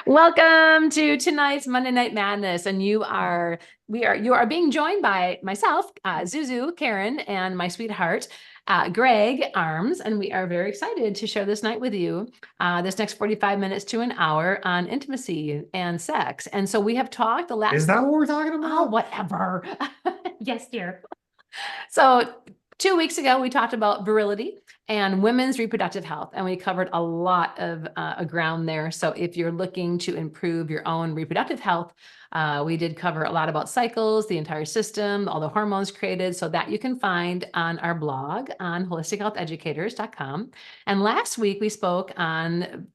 Welcome to tonight's Monday Night Madness, and you are being joined by myself, Zuzu, Karen, and my sweetheart, Greg Arms, and we are very excited to share this night with you, this next 45 minutes to an hour on intimacy and sex. And so we have talked the last. Is that what we're talking about? Oh, whatever. Yes, dear. So 2 weeks ago, we talked about virility and women's reproductive health, and we covered a lot of ground there. So if you're looking to improve your own reproductive health, we did cover a lot about cycles, the entire system, all the hormones created, so that you can find on our blog on holistichealtheducators.com. And last week we spoke on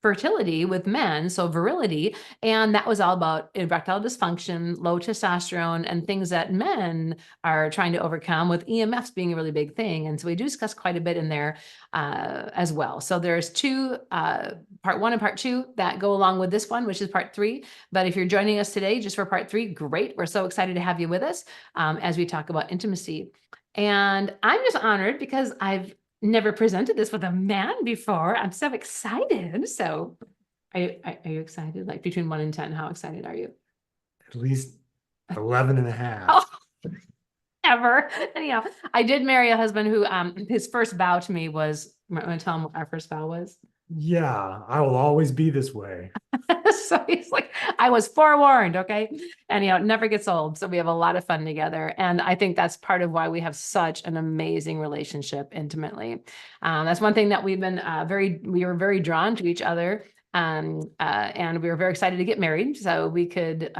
fertility with men, so virility, and that was all about erectile dysfunction, low testosterone, and things that men are trying to overcome, with EMFs being a really big thing. And so we do discuss quite a bit in there as well. So there's two, part one and part two, that go along with this one, which is part three. But if you're joining us today just for part three, great. We're so excited to have you with us as we talk about intimacy. And I'm just honored because I've never presented this with a man before. I'm so excited. So are you excited? Like between 1 and 10, how excited are you? At least 11 and a half. Oh, ever. Anyhow, I did marry a husband who his first vow to me was, I'm going to tell him what our first vow was. Yeah, I will always be this way. So he's like, I was forewarned, okay? And it never gets old. So we have a lot of fun together. And I think that's part of why we have such an amazing relationship intimately. That's one thing that we've been we were very drawn to each other. And we were very excited to get married so we could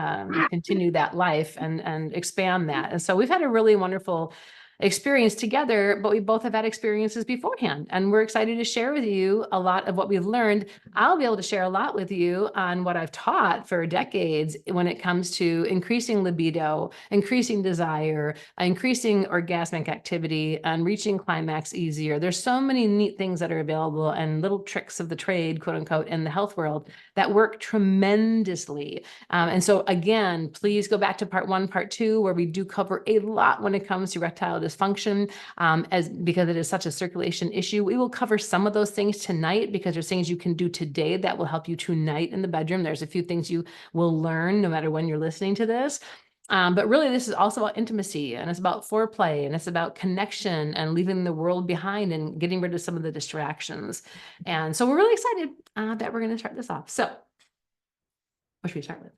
continue that life and expand that. And so we've had a really wonderful experience together, but we both have had experiences beforehand, and we're excited to share with you a lot of what we've learned. I'll be able to share a lot with you on what I've taught for decades when it comes to increasing libido, increasing desire, increasing orgasmic activity, and reaching climax easier. There's so many neat things that are available and little tricks of the trade, quote unquote, in the health world that work tremendously. And so again, please go back to part one, part two, where we do cover a lot when it comes to erectile dysfunction, because it is such a circulation issue. We will cover some of those things tonight because there's things you can do today that will help you tonight in the bedroom. There's a few things you will learn no matter when you're listening to this. But really, this is also about intimacy, and it's about foreplay, and it's about connection and leaving the world behind and getting rid of some of the distractions. And so we're really excited that we're going to start this off. So what should we start with?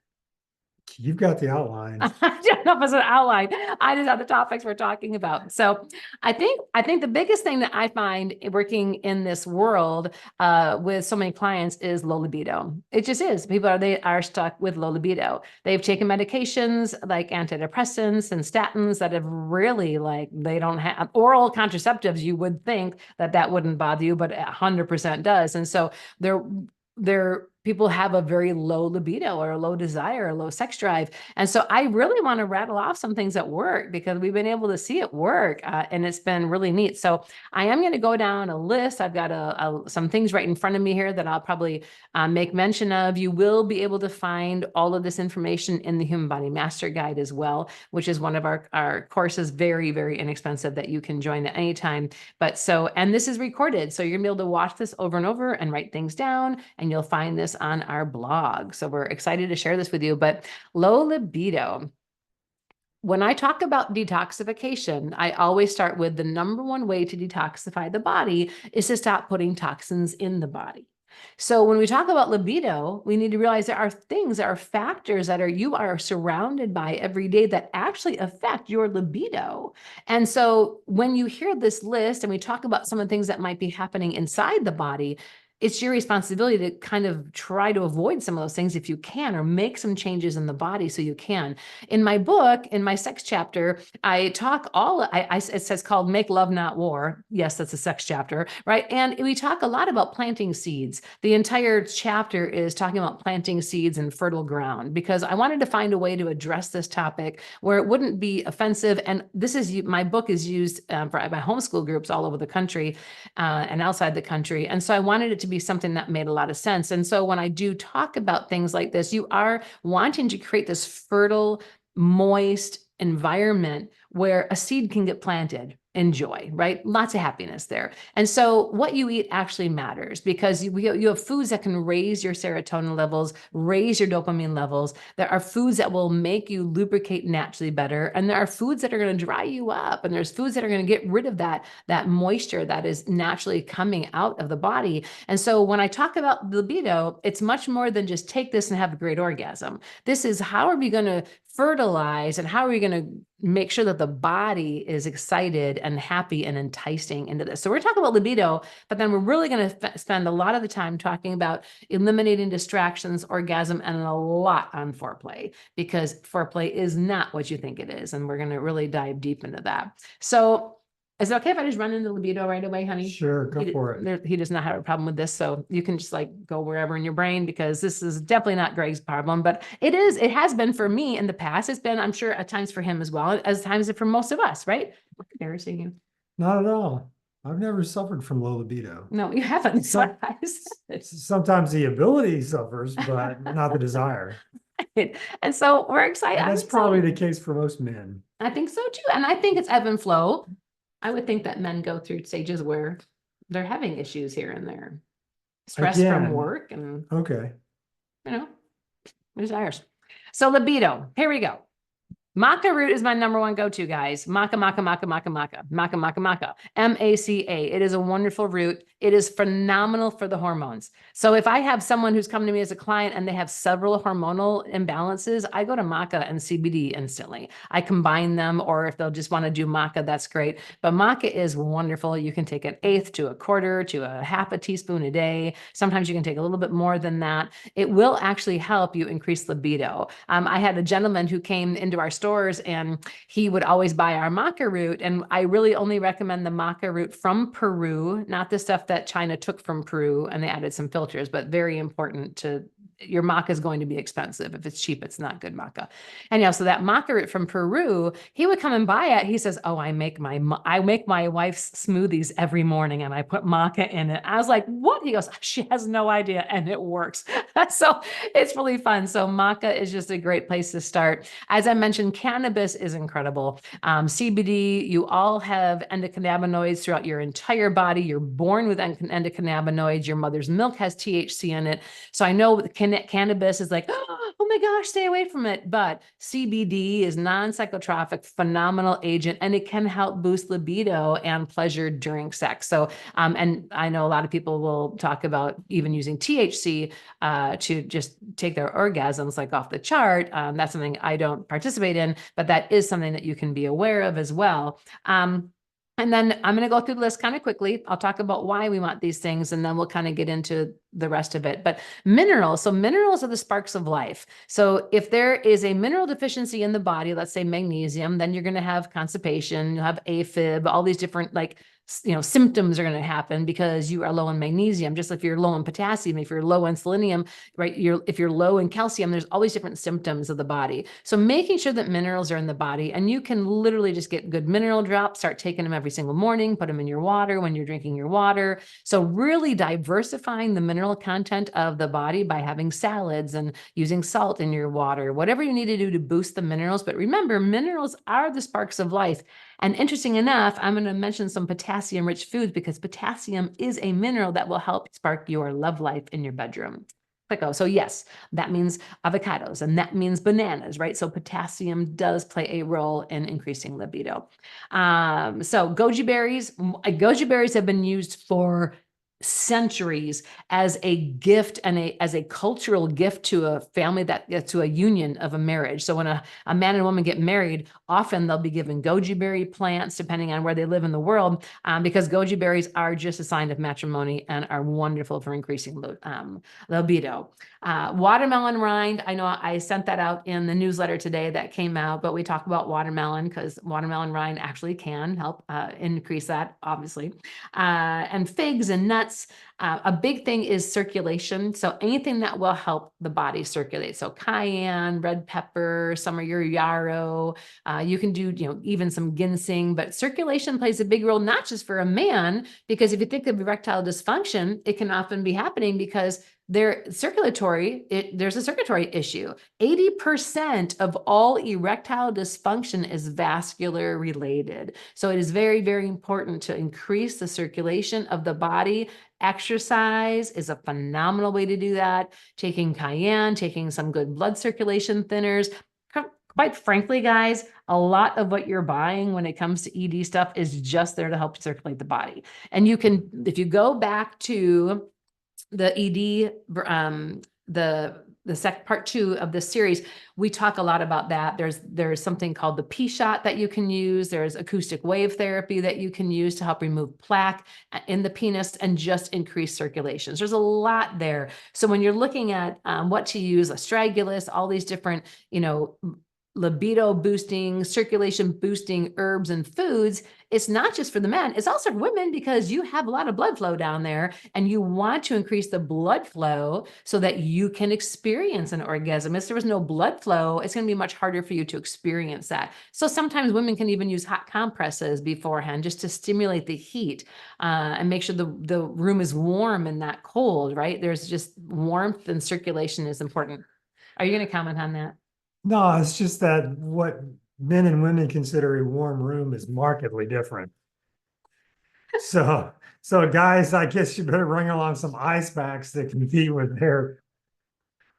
You've got the outline. I don't know if it's an outline. I just have the topics we're talking about. So I think the biggest thing that I find working in this world with so many clients is low libido. It just is. They are stuck with low libido. They've taken medications like antidepressants and statins that have really, like, they don't have oral contraceptives. You would think that wouldn't bother you, but 100% does. And so people have a very low libido or a low desire, a low sex drive. And so I really want to rattle off some things that work because we've been able to see it work, and it's been really neat. So I am going to go down a list. I've got some things right in front of me here that I'll probably make mention of. You will be able to find all of this information in the Human Body Master Guide as well, which is one of our courses, very, very inexpensive, that you can join at any time. And this is recorded. So you're going to be able to watch this over and over and write things down, and you'll find this on our blog. So we're excited to share this with you. But low libido. When I talk about detoxification, I always start with the number one way to detoxify the body is to stop putting toxins in the body. So when we talk about libido, we need to realize there are things, there are factors that you are surrounded by every day that actually affect your libido. And so when you hear this list and we talk about some of the things that might be happening inside the body, it's your responsibility to kind of try to avoid some of those things if you can, or make some changes in the body so you can. In my book, in my sex chapter, I talk it says called Make Love Not War. Yes, that's a sex chapter, right? And we talk a lot about planting seeds. The entire chapter is talking about planting seeds in fertile ground because I wanted to find a way to address this topic where it wouldn't be offensive. And my book is used for my homeschool groups all over the country and outside the country. And so I wanted it to be something that made a lot of sense. And so when I do talk about things like this, you are wanting to create this fertile, moist environment where a seed can get planted. enjoy, right? Lots of happiness there. And so what you eat actually matters, because you have foods that can raise your serotonin levels, raise your dopamine levels. There are foods that will make you lubricate naturally better. And there are foods that are going to dry you up. And there's foods that are going to get rid of that moisture that is naturally coming out of the body. And so when I talk about libido, it's much more than just take this and have a great orgasm. This is, how are we going to fertilize, and how are we going to make sure that the body is excited and happy and enticing into this? So we're talking about libido, but then we're really going to spend a lot of the time talking about eliminating distractions, orgasm, and a lot on foreplay, because foreplay is not what you think it is. And we're going to really dive deep into that. So is it okay if I just run into libido right away, honey? Sure, go for it. He does not have a problem with this, so you can just like go wherever in your brain, because this is definitely not Greg's problem, but it has been for me in the past. It's been, I'm sure, at times for him as well, as times for most of us, right? Embarrassing you. Not at all. I've never suffered from low libido. No, you haven't. Sometimes the ability suffers, but not the desire. And so we're excited. And that's probably the case for most men. I think so too. And I think it's ebb and flow. I would think that men go through stages where they're having issues here and there. Stress from work and, okay, desires. So libido, here we go. Maca root is my number one go-to, guys. Maca, maca, maca, maca, maca, maca, maca, maca, M-A-C-A. It is a wonderful root. It is phenomenal for the hormones. So if I have someone who's come to me as a client and they have several hormonal imbalances, I go to maca and CBD instantly. I combine them, or if they'll just want to do maca, that's great. But maca is wonderful. You can take an eighth to a quarter to a half a teaspoon a day. Sometimes you can take a little bit more than that. It will actually help you increase libido. I had a gentleman who came into our stores and he would always buy our maca root. And I really only recommend the maca root from Peru, not the stuff that China took from Peru and they added some filters, but very important to your maca is going to be expensive. If it's cheap, it's not good maca. And so that maca root from Peru, he would come and buy it. He says, oh, I make my wife's smoothies every morning and I put maca in it. I was like, what? He goes, she has no idea. And it works. So it's really fun. So maca is just a great place to start. As I mentioned, cannabis is incredible. CBD, you all have endocannabinoids throughout your entire body. You're born with endocannabinoids. Your mother's milk has THC in it. So I know cannabis is like, oh my gosh, stay away from it. But CBD is non-psychotropic, phenomenal agent, and it can help boost libido and pleasure during sex. So, and I know a lot of people will talk about even using THC to just take their orgasms like off the chart. That's something I don't participate in, but that is something that you can be aware of as well. And then I'm going to go through the list kind of quickly. I'll talk about why we want these things, and then we'll kind of get into the rest of it. But minerals, so minerals are the sparks of life. So if there is a mineral deficiency in the body, let's say magnesium, then you're going to have constipation, you'll have AFib, all these different symptoms are going to happen because you are low in magnesium. Just like if you're low in potassium, if you're low in selenium, right? If you're low in calcium, there's all these different symptoms of the body. So making sure that minerals are in the body, and you can literally just get good mineral drops, start taking them every single morning, put them in your water when you're drinking your water. So really diversifying the mineral content of the body by having salads and using salt in your water, whatever you need to do to boost the minerals. But remember, minerals are the sparks of life. And interesting enough, I'm going to mention some potassium-rich foods because potassium is a mineral that will help spark your love life in your bedroom. So yes, that means avocados and that means bananas, right? So potassium does play a role in increasing libido. So goji berries have been used for centuries as a gift and as a cultural gift to a family, to a union of a marriage. So when a man and a woman get married, often they'll be given goji berry plants depending on where they live in the world, because goji berries are just a sign of matrimony and are wonderful for increasing libido. Watermelon rind, I know I sent that out in the newsletter today that came out, but we talk about watermelon because watermelon rind actually can help increase that, obviously. And figs and nuts. A big thing is circulation. So anything that will help the body circulate. So cayenne, red pepper, some of your yarrow. You can do, even some ginseng, but circulation plays a big role, not just for a man, because if you think of erectile dysfunction, it can often be happening because there's a circulatory issue. 80% of all erectile dysfunction is vascular related. So it is very, very important to increase the circulation of the body. Exercise is a phenomenal way to do that. Taking cayenne, taking some good blood circulation thinners. Quite frankly, guys, a lot of what you're buying when it comes to ED stuff is just there to help circulate the body. And you can, if you go back to the ED, the part 2 of this series, we talk a lot about that. There's something called the P shot that you can use. There's acoustic wave therapy that you can use to help remove plaque in the penis and just increase circulations. There's a lot there. So when you're looking at what to use, astragalus, all these different, libido boosting, circulation boosting herbs and foods, it's not just for the men, it's also for women, because you have a lot of blood flow down there and you want to increase the blood flow so that you can experience an orgasm. If there was no blood flow, it's going to be much harder for you to experience that. So sometimes women can even use hot compresses beforehand just to stimulate the heat and make sure the room is warm and not cold, right? There's just warmth and circulation is important. Are you going to comment on that? No, it's just that what men and women consider a warm room is markedly different. So guys, I guess you better bring along some ice packs that compete with their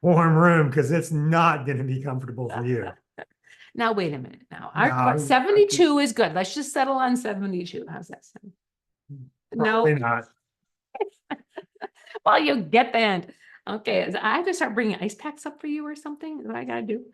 warm room, because it's not going to be comfortable for you. Now, wait a minute. Now, No, 72 is good. Let's just settle on 72. How's that sound? Probably No. not. Well, you get the end. Okay, I have to start bringing ice packs up for you or something. What I gotta do?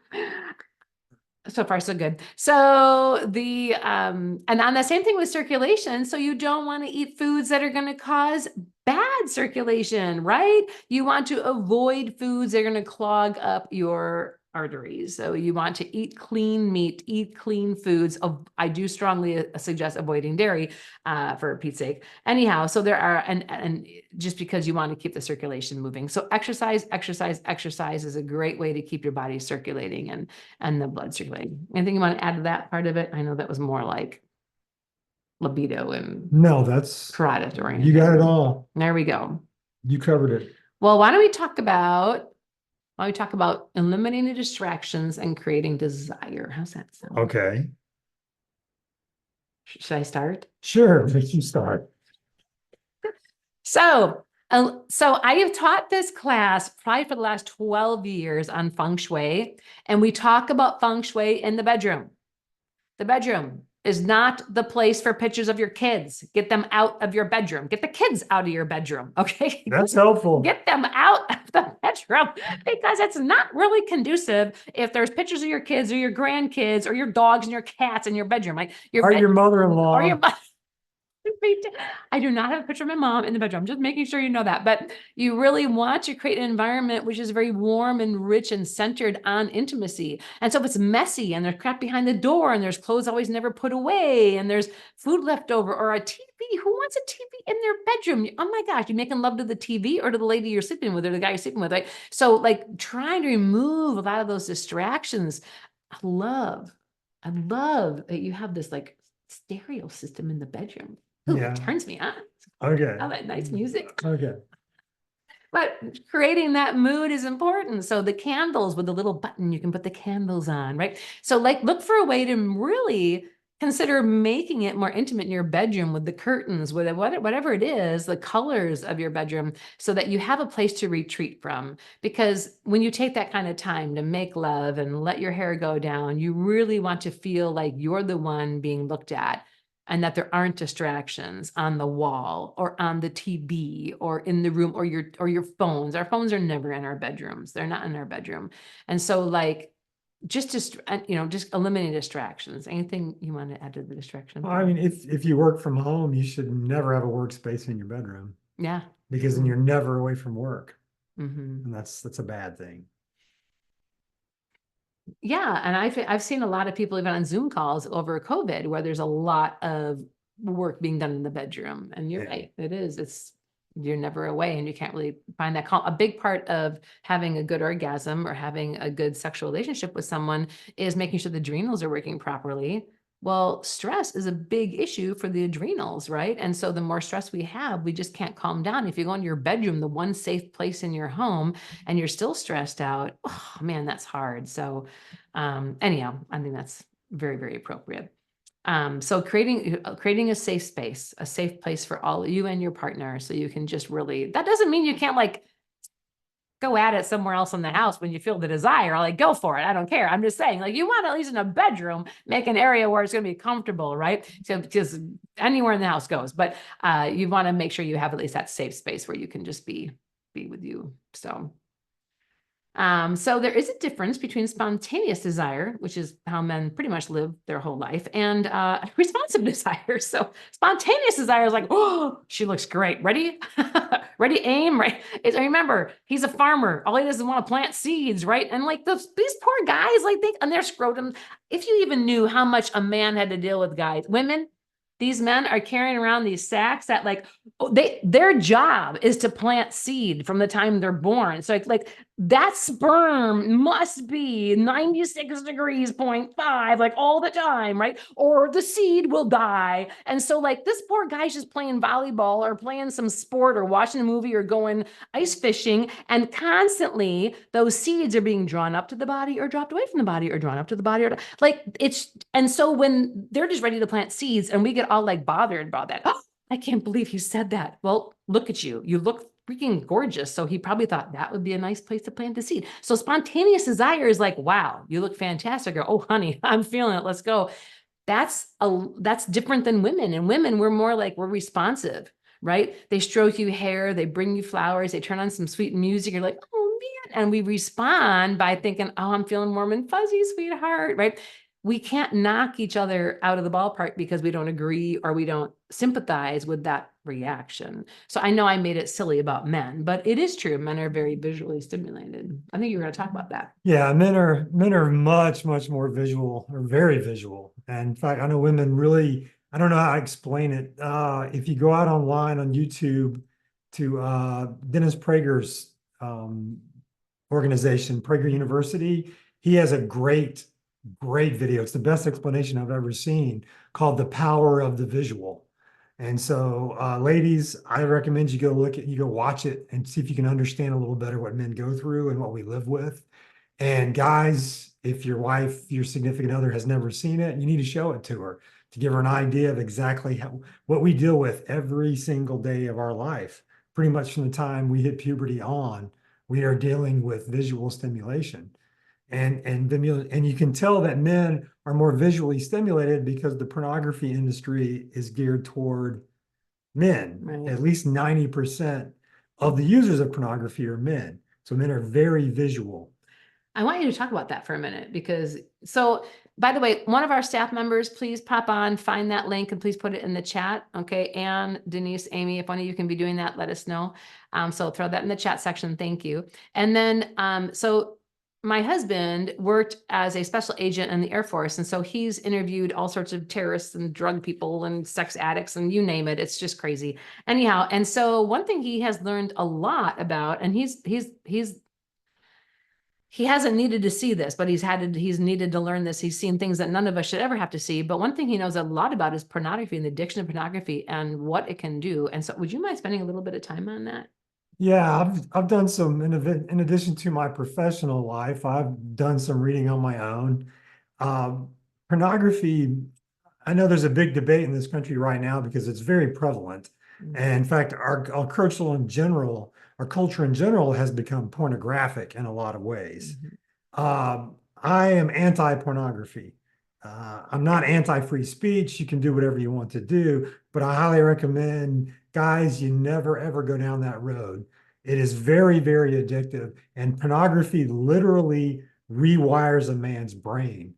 So far, so good. So and on the same thing with circulation. So you don't want to eat foods that are going to cause bad circulation, right? You want to avoid foods that are going to clog up your arteries. So you want to eat clean meat, eat clean foods. I do strongly suggest avoiding dairy for Pete's sake. Anyhow, so there are, and just because you want to keep the circulation moving. So exercise is a great way to keep your body circulating and the blood circulating. Anything you want to add to that part of it? I know that was more like libido and no, that's carotid oriented. You got it all. There we go. You covered it. Well, why don't we talk about eliminating distractions and creating desire? How's that sound? Okay. Should I start? Sure, you start. So I have taught this class probably for the last 12 years on feng shui, and we talk about feng shui in the bedroom. The bedroom is not the place for pictures of your kids. Get them out of your bedroom. Get the kids out of your bedroom, okay? That's helpful. Get them out of the bedroom, because it's not really conducive if there's pictures of your kids or your grandkids or your dogs and your cats in your bedroom. Like your mother-in-law. Or your I do not have a picture of my mom in the bedroom. I'm just making sure you know that. But you really want to create an environment which is very warm and rich and centered on intimacy. And so if it's messy and there's crap behind the door and there's clothes always never put away and there's food left over or a TV, who wants a TV in their bedroom? Oh my gosh, you making love to the TV or to the lady you're sleeping with or the guy you're sleeping with, right? So like trying to remove a lot of those distractions. I love that you have this like stereo system in the bedroom. Ooh, Yeah. it turns me on. Okay. All that nice music. Okay. But creating that mood is important. So the candles with the little button, you can put the candles on, right? So like look for a way to really consider making it more intimate in your bedroom with the curtains, with whatever it is, the colors of your bedroom, so that you have a place to retreat from. Because when you take that kind of time to make love and let your hair go down, you really want to feel like you're the one being looked at, and that there aren't distractions on the wall or on the TV or in the room or your phones. Our phones are never in our bedrooms. They're not in our bedroom. And so like, just eliminating distractions. Anything you want to add to the distraction? Well, I mean, if you work from home, you should never have a workspace in your bedroom. Yeah. Because then you're never away from work. Mm-hmm. And that's a bad thing. Yeah, and I've seen a lot of people even on Zoom calls over COVID where there's a lot of work being done in the bedroom. And you're right, it is. You're never away and you can't really find that calm. A big part of having a good orgasm or having a good sexual relationship with someone is making sure the adrenals are working properly. Well, stress is a big issue for the adrenals, right? And so the more stress we have, we just can't calm down. If you go into your bedroom, the one safe place in your home, and you're still stressed out, oh man, that's hard. So anyhow, I think that's very, very appropriate. So creating a safe place for all you and your partner, so you can just really, that doesn't mean you can't like go at it somewhere else in the house when you feel the desire. Like, go for it. I don't care. I'm just saying, like, you want at least in a bedroom, make an area where it's going to be comfortable, right? So because anywhere in the house goes, but you want to make sure you have at least that safe space where you can just be with you. So there is a difference between spontaneous desire, which is how men pretty much live their whole life, and responsive desire. So spontaneous desire is like, oh, she looks great. Ready? Ready, aim, right? Remember, he's a farmer. All he does is want to plant seeds, right? And like these poor guys, like and their scrotum. If you even knew how much a man had to deal with guys, women, these men are carrying around these sacks that like, their job is to plant seed from the time they're born. So like that sperm must be 96 degrees 0.5, like all the time, right? Or the seed will die. And so like this poor guy's just playing volleyball or playing some sport or watching a movie or going ice fishing. And constantly those seeds are being drawn up to the body or dropped away from the body or drawn up to the body. Or like and so when they're just ready to plant seeds and we get all like bothered about that. Oh, I can't believe you said that. Well, look at you. You look freaking gorgeous. So he probably thought that would be a nice place to plant the seed. So spontaneous desire is like, wow, you look fantastic. Or, oh, honey, I'm feeling it. Let's go. That's different than women. And women, we're more like, we're responsive, right? They stroke you hair, they bring you flowers, they turn on some sweet music. You're like, oh man. And we respond by thinking, oh, I'm feeling warm and fuzzy, sweetheart, right? We can't knock each other out of the ballpark because we don't agree or we don't sympathize with that reaction. So I know I made it silly about men, but it is true. Men are very visually stimulated. I think you were going to talk about that. Yeah, men are much, much more visual, or very visual. And in fact, I know women really, I don't know how to explain it. If you go out online on YouTube to Dennis Prager's organization, Prager University, he has a great video. It's the best explanation I've ever seen, called The Power of the Visual. And so, ladies, I recommend you go watch it and see if you can understand a little better what men go through and what we live with. And guys, if your wife, your significant other has never seen it, you need to show it to her to give her an idea of exactly what we deal with every single day of our life. Pretty much from the time we hit puberty on, we are dealing with visual stimulation. And you can tell that men are more visually stimulated because the pornography industry is geared toward men. Right. At least 90% of the users of pornography are men. So men are very visual. I want you to talk about that for a minute because, so by the way, one of our staff members, please pop on, find that link and please put it in the chat. Okay. Anne, Denise, Amy, if one of you can be doing that, let us know. So throw that in the chat section. Thank you. And then, so my husband worked as a special agent in the Air Force. And so he's interviewed all sorts of terrorists and drug people and sex addicts and you name it. It's just crazy. Anyhow. And so one thing he has learned a lot about, and he hasn't needed to see this, but he's needed to learn this. He's seen things that none of us should ever have to see. But one thing he knows a lot about is pornography and the addiction of pornography and what it can do. And so would you mind spending a little bit of time on that? Yeah, I've done some in addition to my professional life, I've done some reading on my own. Pornography, I know there's a big debate in this country right now because it's very prevalent. And in fact, our culture in general has become pornographic in a lot of ways. I am anti-pornography. I'm not anti-free speech. You can do whatever you want to do, but I highly recommend, guys, you never ever go down that road. It is very, very addictive, and pornography literally rewires a man's brain,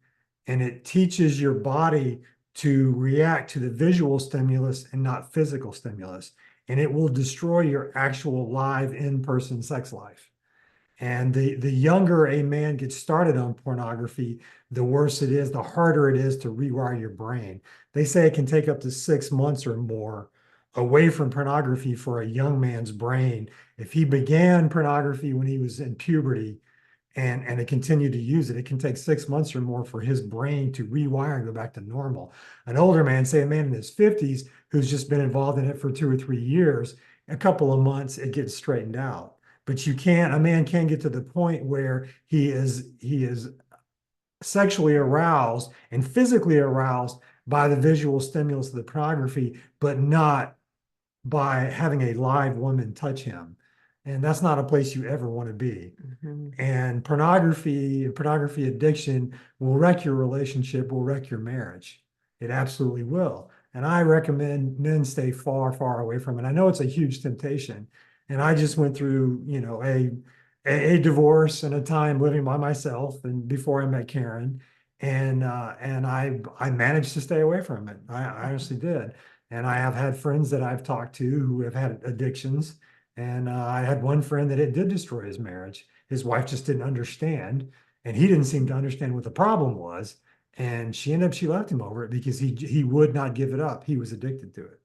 and it teaches your body to react to the visual stimulus and not physical stimulus, and it will destroy your actual live in-person sex life. And the younger a man gets started on pornography, the worse it is, the harder it is to rewire your brain. They say it can take up to 6 months or more away from pornography for a young man's brain. If he began pornography when he was in puberty and to continue to use it. It can take 6 months or more for his brain to rewire and go back to normal. An older man, say a man in his 50s, who's just been involved in it for 2 or 3 years, a couple of months, it gets straightened out. But a man can get to the point where he is sexually aroused and physically aroused by the visual stimulus of the pornography, but not by having a live woman touch him. And that's not a place you ever want to be. Mhm. And pornography and pornography addiction will wreck your relationship, will wreck your marriage. It absolutely will. And I recommend men stay far, far away from it. I know it's a huge temptation. And I just went through, a divorce and a time living by myself and before I met Karen. And I managed to stay away from it. I honestly did. And I have had friends that I've talked to who have had addictions. And I had one friend that it did destroy his marriage. His wife just didn't understand, and he didn't seem to understand what the problem was. And she left him over it because he would not give it up. He was addicted to it.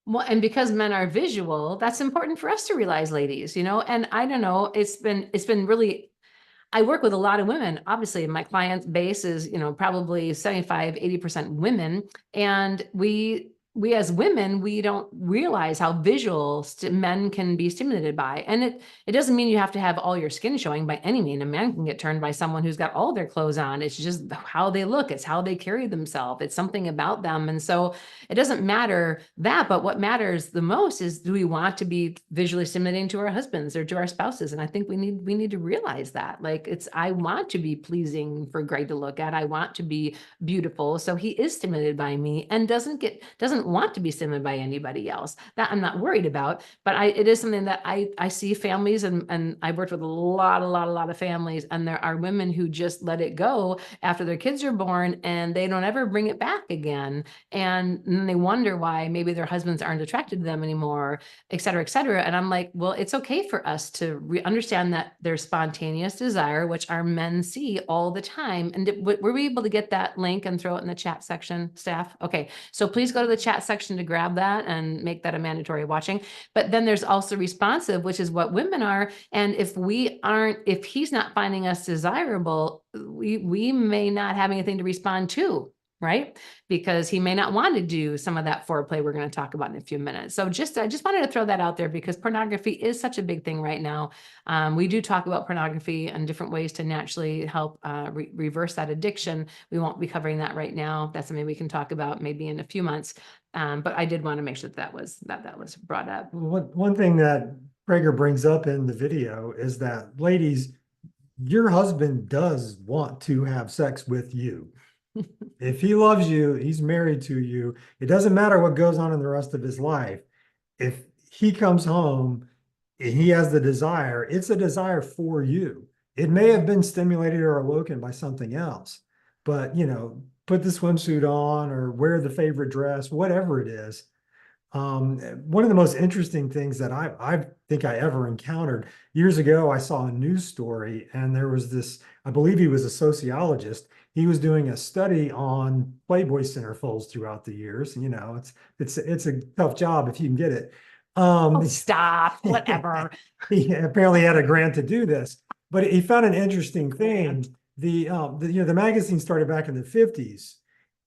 Well, and because men are visual, that's important for us to realize, ladies, and I don't know, it's been really, I work with a lot of women. Obviously, my client base is, probably 75, 80% women. And we as women, we don't realize how visual men can be stimulated by. And it doesn't mean you have to have all your skin showing by any means. A man can get turned by someone who's got all their clothes on. It's just how they look. It's how they carry themselves. It's something about them. And so it doesn't matter that, but what matters the most is, do we want to be visually stimulating to our husbands or to our spouses? And I think we need to realize that, like, I want to be pleasing for Greg to look at. I want to be beautiful. So he is stimulated by me and doesn't want to be stimulated by anybody else. That I'm not worried about, but it is something that I see families, and I've worked with a lot of families, and there are women who just let it go after their kids are born and they don't ever bring it back again. And then they wonder why maybe their husbands aren't attracted to them anymore, et cetera, et cetera. And I'm like, well, it's okay for us to understand that there's spontaneous desire, which our men see all the time. And were we able to get that link and throw it in the chat section, staff? Okay, so please go to the chat section to grab that and make that a mandatory watching. But then there's also responsive, which is what women are. And if he's not finding us desirable, we may not have anything to respond to, right? Because he may not want to do some of that foreplay we're going to talk about in a few minutes. So I just wanted to throw that out there because pornography is such a big thing right now. We do talk about pornography and different ways to naturally help reverse that addiction. We won't be covering that right now. That's something we can talk about maybe in a few months. But I did want to make sure that was brought up. One thing that Prager brings up in the video is that, ladies, your husband does want to have sex with you. If he loves you, he's married to you. It doesn't matter what goes on in the rest of his life. If he comes home and he has the desire, it's a desire for you. It may have been stimulated or awoken by something else, but put the swimsuit on or wear the favorite dress, whatever it is. One of the most interesting things that I think I ever encountered years ago, I saw a news story, and there was this, I believe he was a sociologist. He was doing a study on Playboy centerfolds throughout the years. It's a tough job if you can get it. Stop, whatever. He apparently had a grant to do this, but he found an interesting thing. The magazine started back in the 50s.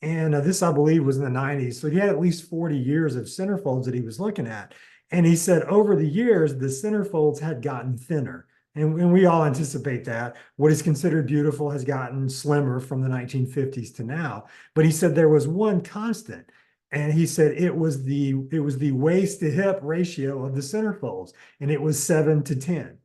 And this, I believe, was in the 90s. So he had at least 40 years of centerfolds that he was looking at. And he said over the years, the centerfolds had gotten thinner. And we all anticipate that. What is considered beautiful has gotten slimmer from the 1950s to now. But he said there was one constant. And he said it was the waist to hip ratio of the centerfolds. And it was 7 to 10.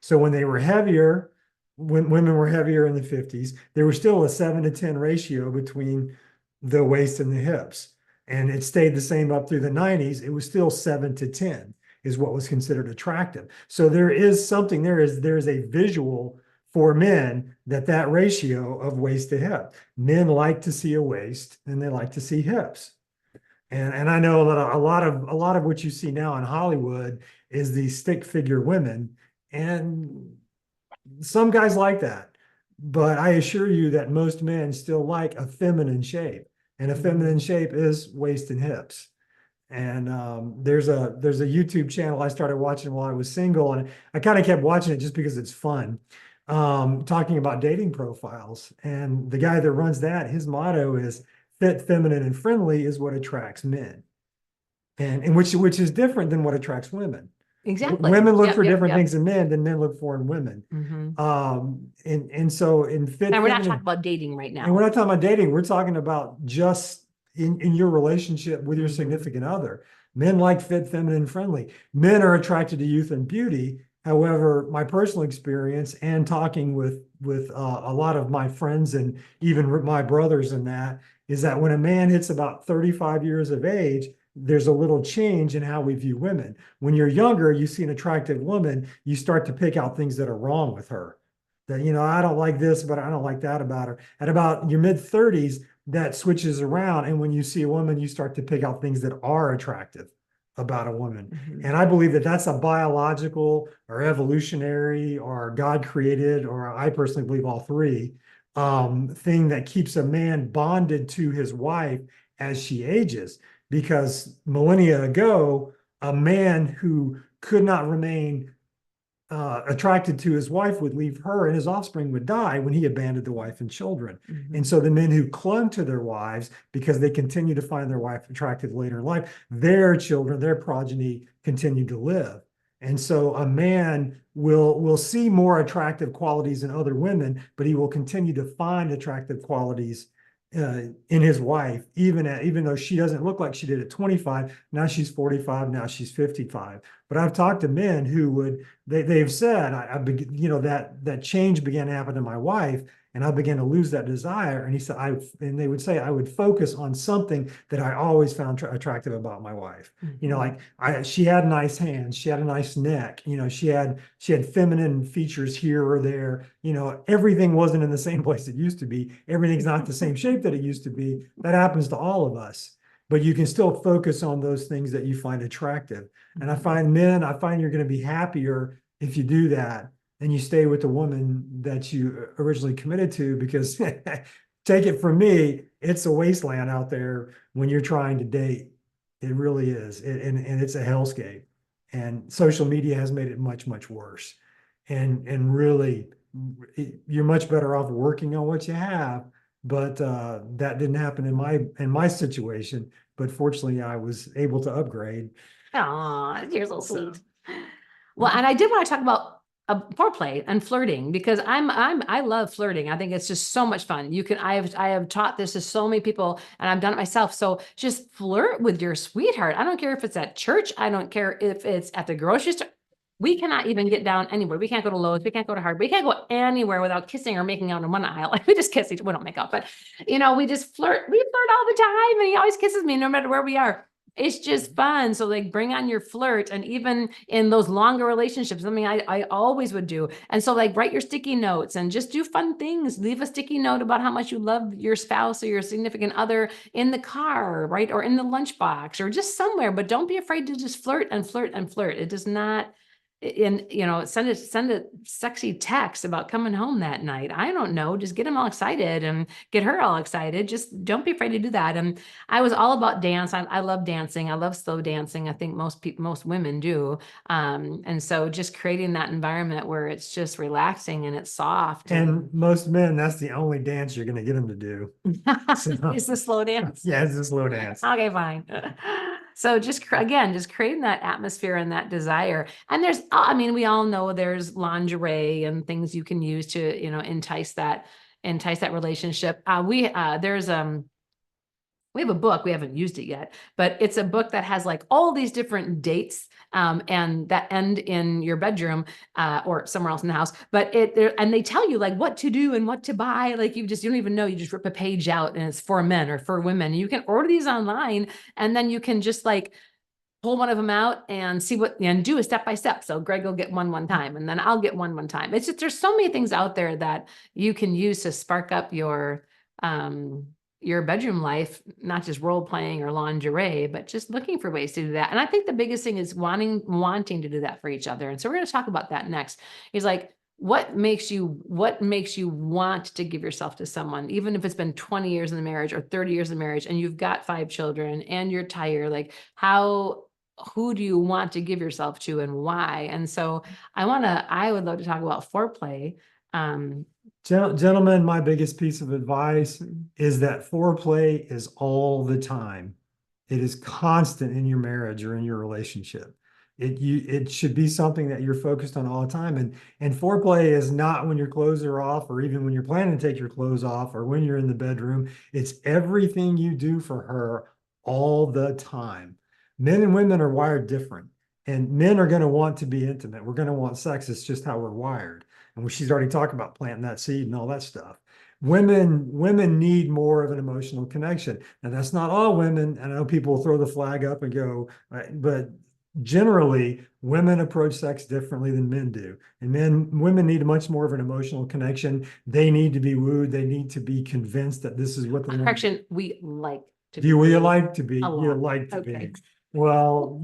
So when they were heavier, when women were heavier in the 50s, there was still a 7 to 10 ratio between the waist and the hips. And it stayed the same up through the 90s. It was still 7 to 10 is what was considered attractive. So there is a visual for men that ratio of waist to hip. Men like to see a waist and they like to see hips. And I know that a lot of what you see now in Hollywood is these stick figure women. And some guys like that, but I assure you that most men still like a feminine shape, and a feminine shape is waist and hips. And there's a YouTube channel I started watching while I was single, and I kind of kept watching it just because it's fun. Talking about dating profiles. And the guy that runs that, his motto is fit, feminine, and friendly is what attracts men. And which is different than what attracts women. Exactly. Women look Yep, for yep, different yep. things in men than men look for in women. Mhm. And so in fit, And we're not talking feminine, about dating right and we're now. not talking about dating, we're talking about just in your relationship with your Mhm. significant other. Men like fit, feminine, friendly. Men are attracted to youth and beauty. However, my personal experience and talking with a lot of my friends and even my brothers in that is that when a man hits about 35 years of age, there's a little change in how we view women. When you're younger, you see an attractive woman, you start to pick out things that are wrong with her. That, I don't like this, but I don't like that about her. At about your mid 30s, that switches around. And when you see a woman, you start to pick out things that are attractive about a woman. Mhm. And I believe that that's a biological or evolutionary or God created, or I personally believe all three, thing that keeps a man bonded to his wife as she ages. Because millennia ago, a man who could not remain attracted to his wife would leave her, and his offspring would die when he abandoned the wife and children. And Mhm. so the men who clung to their wives because they continue to find their wife attractive later in life, their children, their progeny continue to live. And so a man will see more attractive qualities in other women, but he will continue to find attractive qualities in his wife, even though she doesn't look like she did at 25. Now she's 45. Now she's 55. But I've talked to men who they've said that change began to happen to my wife, and I began to lose that desire. And he said and they would say I would focus on something that I always found attractive about my wife. Mhm. Like she had nice hands, she had a nice neck, she had feminine features here or there. Everything wasn't in the same place it used to be. Everything's not the same shape that it used to be. That happens to all of us. But you can still focus on those things that you find attractive. And I Mhm. find you're going to be happier if you do that and you stay with the woman that you originally committed to, because take it from me, it's a wasteland out there when you're trying to date. It really is. And it's a hellscape. And social media has made it much, much worse. And really, you're much better off working on what you have. But that didn't happen in my situation. But fortunately, I was able to upgrade. Aw, you're so So, sweet. Well, and I did want to talk about foreplay and flirting, because I love flirting. I think it's just so much fun. I have taught this to so many people, and I've done it myself. So just flirt with your sweetheart. I don't care if it's at church. I don't care if it's at the grocery store. We cannot even get down anywhere. We can't go to Lowe's. We can't go to Hard. We can't go anywhere without kissing or making out in one aisle. Like, we just kiss each. We don't make out, but we just flirt. We flirt all the time, and he always kisses me no matter where we are. It's just fun. So like, bring on your flirt. And even in those longer relationships, something I always would do. And so like, write your sticky notes and just do fun things. Leave a sticky note about how much you love your spouse or your significant other in the car, right? Or in the lunchbox or just somewhere, but don't be afraid to just flirt and flirt and flirt. It does not, and send a sexy text about coming home that night. I don't know, just get them all excited and get her all excited. Just don't be afraid to do that. And I was all about dance. I love dancing. I love slow dancing. I think most women do. And so just creating that environment where it's just relaxing and it's soft and and most men, that's the only dance you're going to get them to do. So, it's the slow dance. yeah, it's a slow dance. Okay, fine. So again, just creating that atmosphere and that desire. And I mean, we all know there's lingerie and things you can use to, entice that relationship. We have a book, we haven't used it yet, but it's a book that has like all these different dates, and that end in your bedroom, or somewhere else in the house. But and they tell you like what to do and what to buy. Like, you don't even know. You just rip a page out, and it's for men or for women. You can order these online, and then you can just like pull one of them out and see and do a step by step. So Greg will get one time, and then I'll get one time. It's just, there's so many things out there that you can use to spark up your bedroom life, not just role playing or lingerie, but just looking for ways to do that. And I think the biggest thing is wanting to do that for each other. And so we're going to talk about that next. He's like, what makes you want to give yourself to someone, even if it's been 20 years in the marriage or 30 years in marriage and you've got 5 children and you're tired, like who do you want to give yourself to and why? And so I would love to talk about foreplay. Gentlemen, my biggest piece of advice is that foreplay is all the time. It is constant in your marriage or in your relationship. It should be something that you're focused on all the time. And foreplay is not when your clothes are off, or even when you're planning to take your clothes off, or when you're in the bedroom. It's everything you do for her all the time. Men and women are wired different, and men are going to want to be intimate. We're going to want sex. It's just how we're wired. And she's already talked about planting that seed and all that stuff. Women need more of an emotional connection. Now, that's not all women. And I know people will throw the flag up and go, but generally, women approach sex differently than men do. And women need much more of an emotional connection. They need to be wooed. They need to be convinced that this is what they want. Correction, we like to be. Do you like to be? A You lot. like to Okay. be. Well,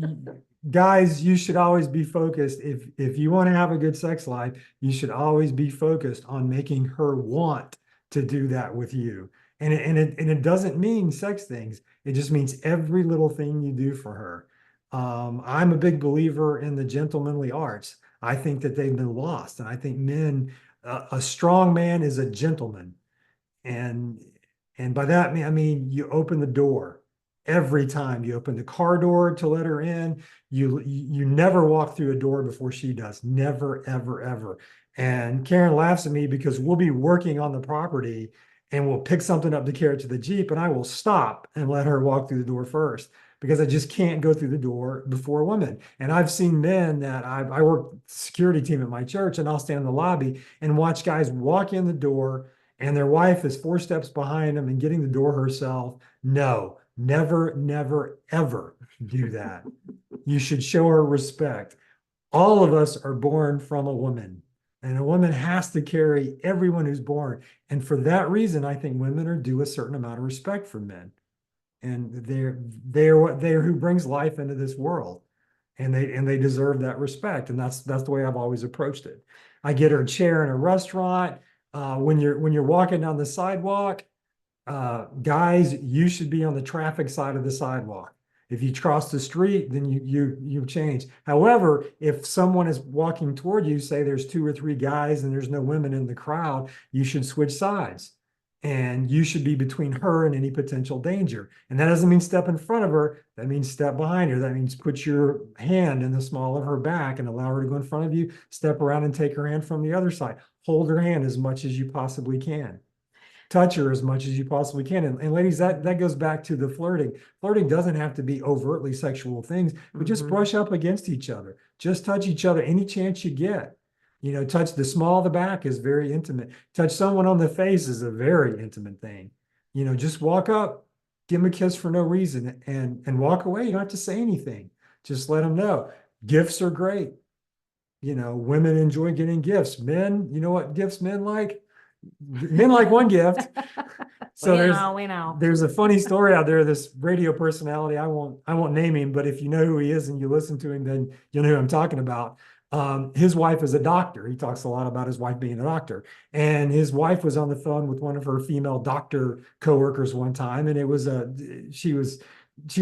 guys, you should always be focused. If you want to have a good sex life, you should always be focused on making her want to do that with you. And it doesn't mean sex things. It just means every little thing you do for her. I'm a big believer in the gentlemanly arts. I think that they've been lost, and I think men, a strong man is a gentleman, and by that I mean you open the door. Every time you open the car door to let her in, you never walk through a door before she does. Never, ever, ever. And Karen laughs at me because we'll be working on the property and we'll pick something up to carry it to the Jeep, and I will stop and let her walk through the door first because I just can't go through the door before women. And I've seen men that I work security team at my church, and I'll stand in the lobby and watch guys walk in the door and their wife is 4 steps behind them and getting the door herself. No, never, never, ever do that. You should show her respect. All of us are born from a woman, and a woman has to carry everyone who's born. And for that reason, I think women are due a certain amount of respect from men. And they're who brings life into this world. And they deserve that respect. And that's the way I've always approached it. I get her a chair in a restaurant. When you're walking down the sidewalk, guys, you should be on the traffic side of the sidewalk. If you cross the street, then you change. However, if someone is walking toward you, say there's 2 or 3 guys and there's no women in the crowd, you should switch sides. And you should be between her and any potential danger. And that doesn't mean step in front of her. That means step behind her. That means put your hand in the small of her back and allow her to go in front of you. Step around and take her hand from the other side. Hold her hand as much as you possibly can. Touch her as much as you possibly can. And ladies, that goes back to the flirting. Flirting doesn't have to be overtly sexual things, but just brush up against each other. Just touch each other any chance you get. You know, touch the small of the back is very intimate. Touch someone on the face is a very intimate thing. You know, just walk up, give them a kiss for no reason, and walk away. You don't have to say anything. Just let them know. Gifts are great. You know, women enjoy getting gifts. Men, you know what gifts men like? Men like one gift. So we know. There's a funny story out there. This radio personality, I won't name him, but if you know who he is and you listen to him, then you'll know who I'm talking about. His wife is a doctor. He talks a lot about his wife being a doctor. And his wife was on the phone with one of her female doctor coworkers one time, and she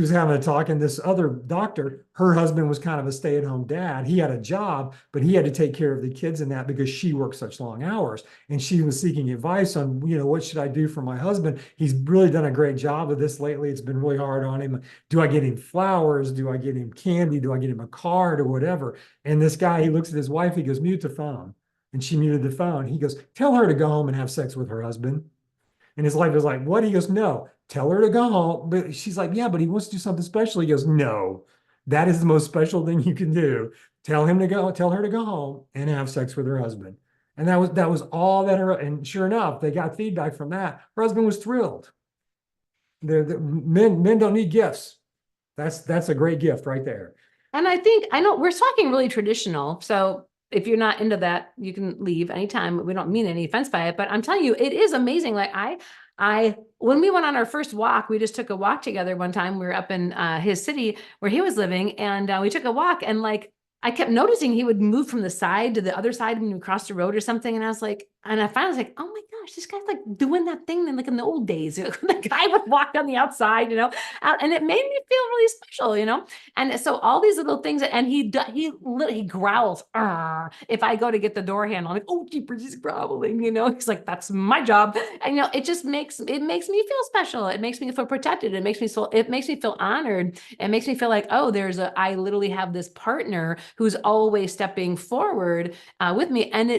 was having a talk, and this other doctor, her husband was kind of a stay-at-home dad. He had a job, but he had to take care of the kids and that because she worked such long hours. And she was seeking advice on, you know, what should I do for my husband? He's really done a great job of this lately. It's been really hard on him. Do I get him flowers? Do I get him candy? Do I get him a card or whatever? And this guy, he looks at his wife, he goes, mute the phone. And she muted the phone. He goes, tell her to go home and have sex with her husband. And his wife was like, what? He goes, no, tell her to go home. But she's like, yeah, but he wants to do something special. He goes, no, that is the most special thing you can do. Tell her to go home and have sex with her husband. And that was all that and sure enough, they got feedback from that. Her husband was thrilled. Men don't need gifts. That's a great gift right there. And I know we're talking really traditional. So if you're not into that, you can leave anytime. We don't mean any offense by it, but I'm telling you, it is amazing. Like when we went on our first walk, we just took a walk together one time. We were up in his city where he was living, and we took a walk, and like I kept noticing he would move from the side to the other side when we crossed the road or something. And I was like, and I finally was like, oh my gosh, this guy's like doing that thing like in the old days. The guy would walk on the outside, and it made me feel really special. And so all these little things, and he growls if I go to get the door handle. I'm like, oh, keepers, he's growling. He's like, that's my job. And it just makes me feel special. It makes me feel protected. It makes me feel honored. It makes me feel like, oh, I literally have this partner who's always stepping forward with me. And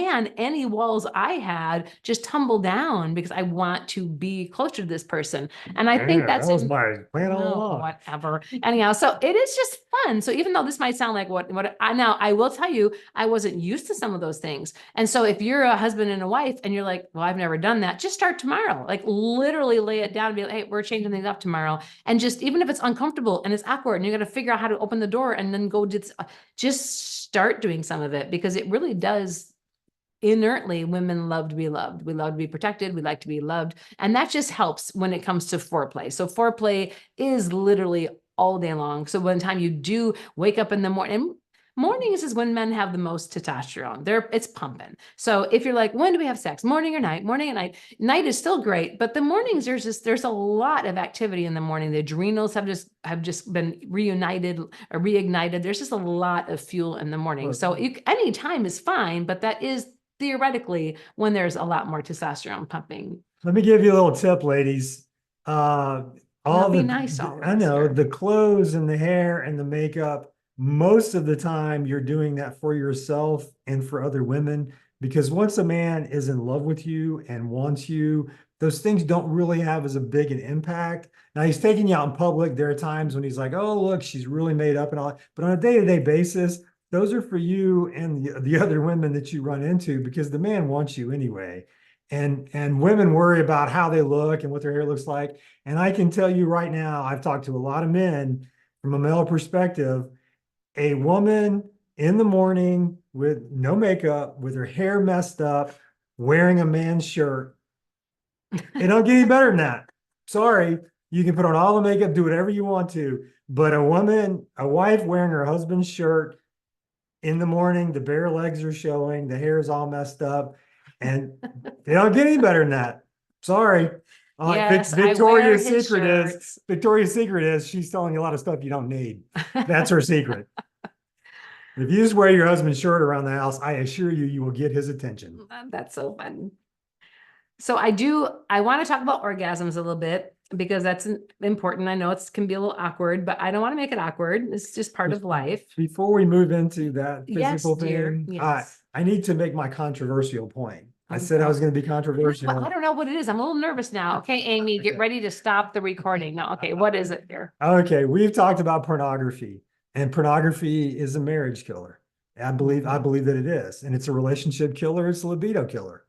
man, any walls I had just tumble down because I want to be closer to this person. And I think Yeah, that's that was my plan all along. whatever. Anyhow, so it is just fun. So even though this might sound like what I will tell you, I wasn't used to some of those things. And so if you're a husband and a wife and you're like, well, I've never done that, just start tomorrow. Like literally lay it down and be like, hey, we're changing things up tomorrow. And just even if it's uncomfortable and it's awkward and you're going to figure out how to open the door and then go just start doing some of it, because it really does. Inertly, women love to be loved. We love to be protected. We like to be loved. And that just helps when it comes to foreplay. So foreplay is literally all day long. So by the time you do wake up in the morning, mornings is when men have the most testosterone. It's pumping. So if you're like, when do we have sex? Morning or night? Morning and night. Night is still great, but the mornings there's a lot of activity in the morning. The adrenals have just been reunited or reignited. There's just a lot of fuel in the morning. So any time is fine, but that is theoretically when there's a lot more testosterone pumping. Let me give you a little tip, ladies. Be nice to all of I us know here. the clothes and the hair and the makeup, most of the time you're doing that for yourself and for other women, because once a man is in love with you and wants you, those things don't really have as a big an impact. Now he's taking you out in public. There are times when he's like, oh, look, she's really made up and all, but on a day-to-day basis, those are for you and the other women that you run into, because the man wants you anyway. And women worry about how they look and what their hair looks like. And I can tell you right now, I've talked to a lot of men from a male perspective. A woman in the morning with no makeup, with her hair messed up, wearing a man's shirt, it don't get any better than that. Sorry, you can put on all the makeup, do whatever you want to, but a wife wearing her husband's shirt in the morning, the bare legs are showing, the hair is all messed up, and they don't get any better than that. Sorry. Yes, I wear his shirts. Victoria's Secret is she's telling you a lot of stuff you don't need. That's her secret. If you just wear your husband's shirt around the house, I assure you, you will get his attention. That's so fun. So I want to talk about orgasms a little bit because that's important. I know it can be a little awkward, but I don't want to make it awkward. It's just part of life. Before we move into that physical dear. thing, Yes. I need to make my controversial point. I said I was going to be controversial. I don't know what it is. I'm a little nervous now. Okay, Amy, get ready to stop the recording now. Okay, what is it here? Okay, we've talked about pornography, and pornography is a marriage killer. I believe that it is, and it's a relationship killer. It's a libido killer,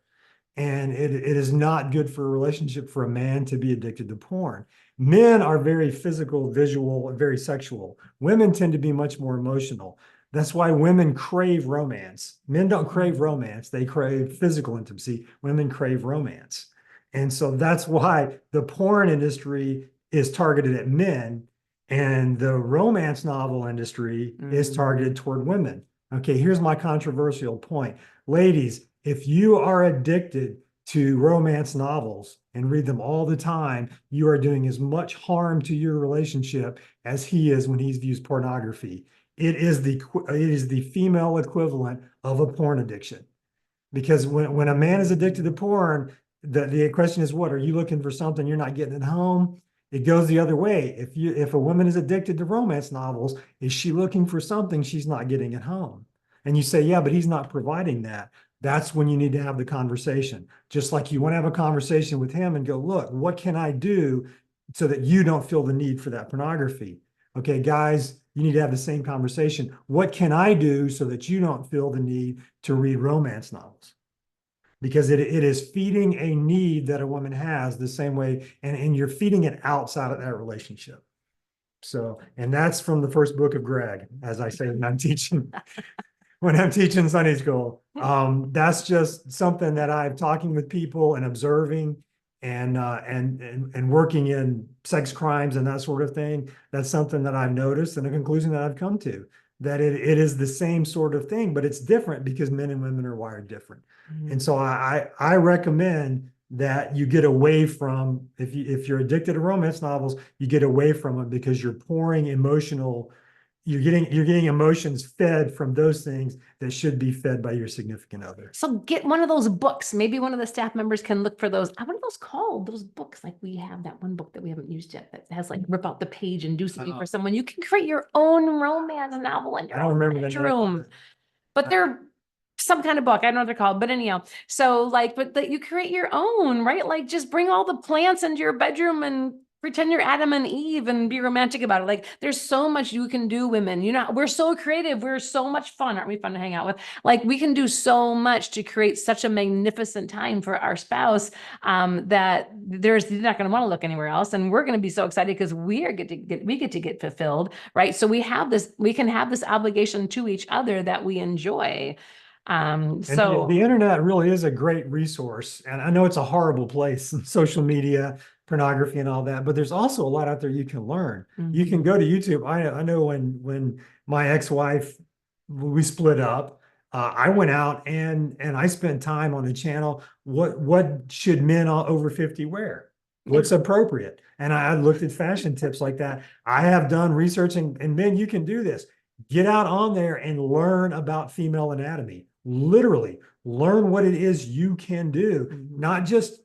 and it is not good for a relationship for a man to be addicted to porn. Men are very physical, visual, and very sexual. Women tend to be much more emotional. That's why women crave romance. Men don't crave romance. They crave physical intimacy. Women crave romance. And so that's why the porn industry is targeted at men and the romance novel industry is targeted toward women. Okay, here's my controversial point. Ladies, if you are addicted to romance novels and read them all the time, you are doing as much harm to your relationship as he is when he views pornography. It is the female equivalent of a porn addiction. Because when a man is addicted to porn, the question is, what are you looking for? Something you're not getting at home? It goes the other way. If a woman is addicted to romance novels, is she looking for something she's not getting at home? And you say, yeah, but he's not providing that. That's when you need to have the conversation. Just like you want to have a conversation with him and go, look, what can I do so that you don't feel the need for that pornography? Okay, guys, you need to have the same conversation. What can I do so that you don't feel the need to read romance novels? Because it is feeding a need that a woman has the same way, and you're feeding it outside of that relationship. So, and that's from the first book of Greg, as I say when I'm teaching Sunday school. That's just something that I'm talking with people and observing and working in sex crimes and that sort of thing. That's something that I've noticed and a conclusion that I've come to. that it is the same sort of thing, but it's different because men and women are wired different. And so I recommend that you get away from, if you're addicted to romance novels, you get away from them because you're pouring emotional, you're getting emotions fed from those things that should be fed by your significant other. So get one of those books. Maybe one of the staff members can look for those. What are those called? Those books, like we have that one book that we haven't used yet that has like rip out the page and do something for someone. You can create your own romance novel in your I don't own remember the name. bedroom. But they're some kind of book. I don't know what they're called, but anyhow. So like, but that you create your own, right? Like just bring all the plants into your bedroom and pretend you're Adam and Eve and be romantic about it. Like there's so much you can do, women. You know, we're so creative. We're so much fun. Aren't we fun to hang out with? Like we can do so much to create such a magnificent time for our spouse that they're not going to want to look anywhere else. And we're going to be so excited because we get to get fulfilled, right? So we can have this obligation to each other that we enjoy. So the internet really is a great resource. And I know it's a horrible place, social media, pornography and all that, but there's also a lot out there you can learn. You can go to YouTube. I know when my ex-wife, we split up, I went out and I spent time on the channel. What should men over 50 wear? What's appropriate? And I looked at fashion tips like that. I have done research, and men, you can do this. Get out on there and learn about female anatomy. Literally learn what it is you can do, not just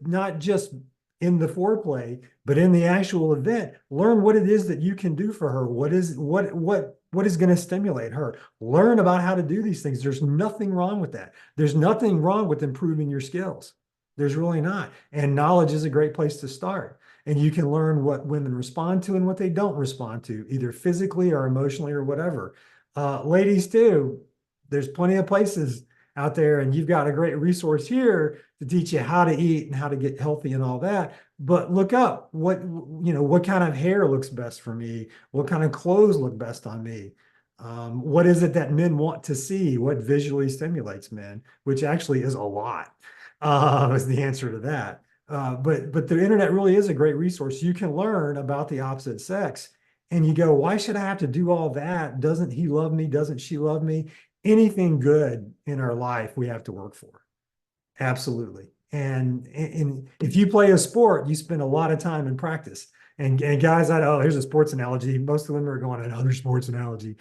in the foreplay, but in the actual event. Learn what it is that you can do for her. What is going to stimulate her? Learn about how to do these things. There's nothing wrong with that. There's nothing wrong with improving your skills. There's really not. And knowledge is a great place to start. And you can learn what women respond to and what they don't respond to, either physically or emotionally or whatever. Ladies too, there's plenty of places out there, and you've got a great resource here to teach you how to eat and how to get healthy and all that. But look up what kind of hair looks best for me, what kind of clothes look best on me. What is it that men want to see? What visually stimulates men, which actually is a lot, is the answer to that. But the internet really is a great resource. You can learn about the opposite sex, and you go, why should I have to do all that? Doesn't he love me? Doesn't she love me? Anything good in our life, we have to work for. Absolutely. And if you play a sport, you spend a lot of time in practice. And guys, here's a sports analogy. Most of the women are going, another sports analogy.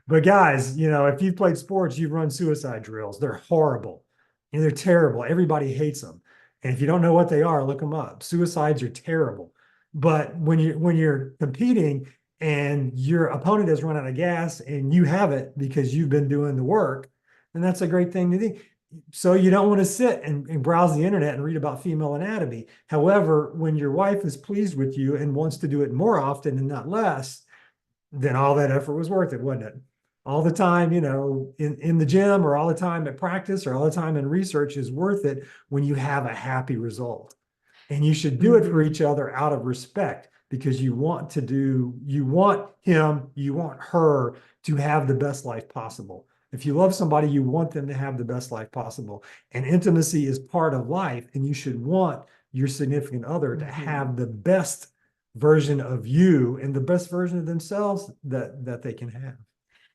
But guys, if you've played sports, you've run suicide drills. They're horrible. And they're terrible. Everybody hates them. And if you don't know what they are, look them up. Suicides are terrible. But when you're competing and your opponent has run out of gas and you have it because you've been doing the work, then that's a great thing to do. So you don't want to sit and browse the internet and read about female anatomy. However, when your wife is pleased with you and wants to do it more often and not less, then all that effort was worth it, wasn't it? All the time, in the gym, or all the time at practice, or all the time in research is worth it when you have a happy result. And you should do it for each other out of respect, because you want him, you want her to have the best life possible. If you love somebody, you want them to have the best life possible. And intimacy is part of life, and you should want your significant other to have the best version of you and the best version of themselves that they can have.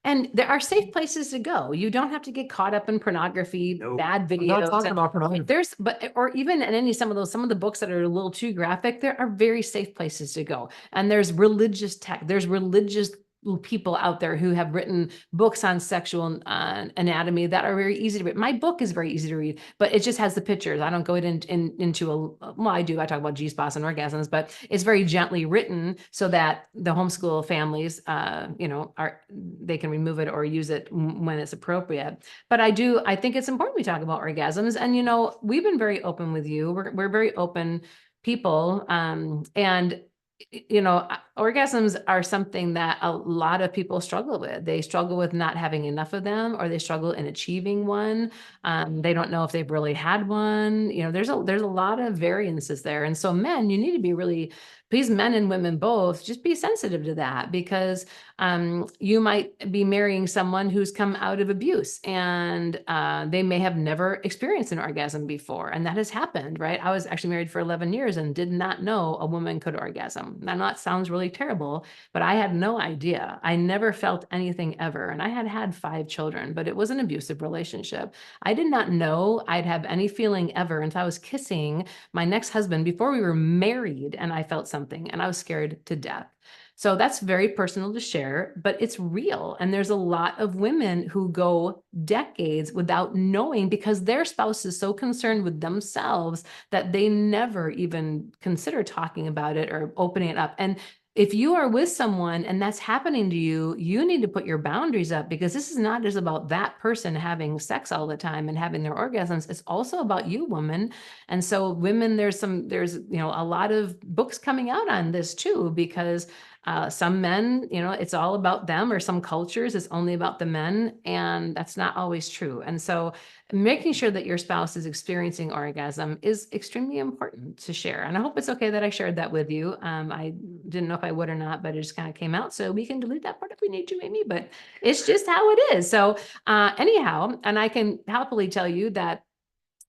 And there are safe places to go. You don't have to get caught up in pornography, bad videos. I'm not talking about pornography. Or even in some of the books that are a little too graphic, there are very safe places to go. And there's religious people out there who have written books on sexual anatomy that are very easy to read. My book is very easy to read, but it just has the pictures. I don't go into I do. I talk about G-spots and orgasms, but it's very gently written so that the homeschool families, they can remove it or use it when it's appropriate. But I think it's important we talk about orgasms. And, we've been very open with you. We're very open people. And orgasms are something that a lot of people struggle with. They struggle with not having enough of them, or they struggle in achieving one. They don't know if they've really had one. There's a lot of variances there. And so men, you need to be really, please, men and women both, just be sensitive to that, because you might be marrying someone who's come out of abuse, and they may have never experienced an orgasm before. And that has happened, right? I was actually married for 11 years and did not know a woman could orgasm. I know that sounds really really terrible, but I had no idea. I never felt anything ever. And I had had 5 children, but it was an abusive relationship. I did not know I'd have any feeling ever until I was kissing my next husband before we were married, and I felt something and I was scared to death. So that's very personal to share, but it's real. And there's a lot of women who go decades without knowing because their spouse is so concerned with themselves that they never even consider talking about it or opening it up. And if you are with someone and that's happening to you, you need to put your boundaries up, because this is not just about that person having sex all the time and having their orgasms. It's also about you, woman. And so women, there's a lot of books coming out on this too, because some men, it's all about them, or some cultures, it's only about the men, and that's not always true. And so making sure that your spouse is experiencing orgasm is extremely important to share. And I hope it's okay that I shared that with you. I didn't know if I would or not, but it just kind of came out. So we can delete that part if we need to, Amy, but it's just how it is. So anyhow, and I can happily tell you that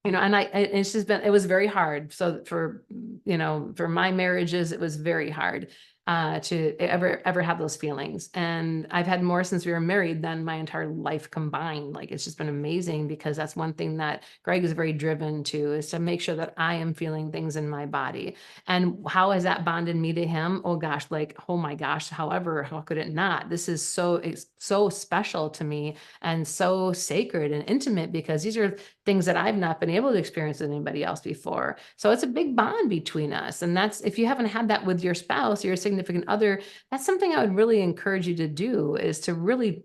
it's just it was very hard. So for my marriages, it was very hard to ever have those feelings. And I've had more since we were married than my entire life combined. Like, it's just been amazing, because that's one thing that Greg is very driven to, is to make sure that I am feeling things in my body. And how has that bonded me to him? Oh gosh, oh my gosh, however, how could it not? This is it's so special to me and so sacred and intimate, because these are things that I've not been able to experience with anybody else before. So it's a big bond between us. And that's, if you haven't had that with your spouse or your significant other, that's something I would really encourage you to do, is to really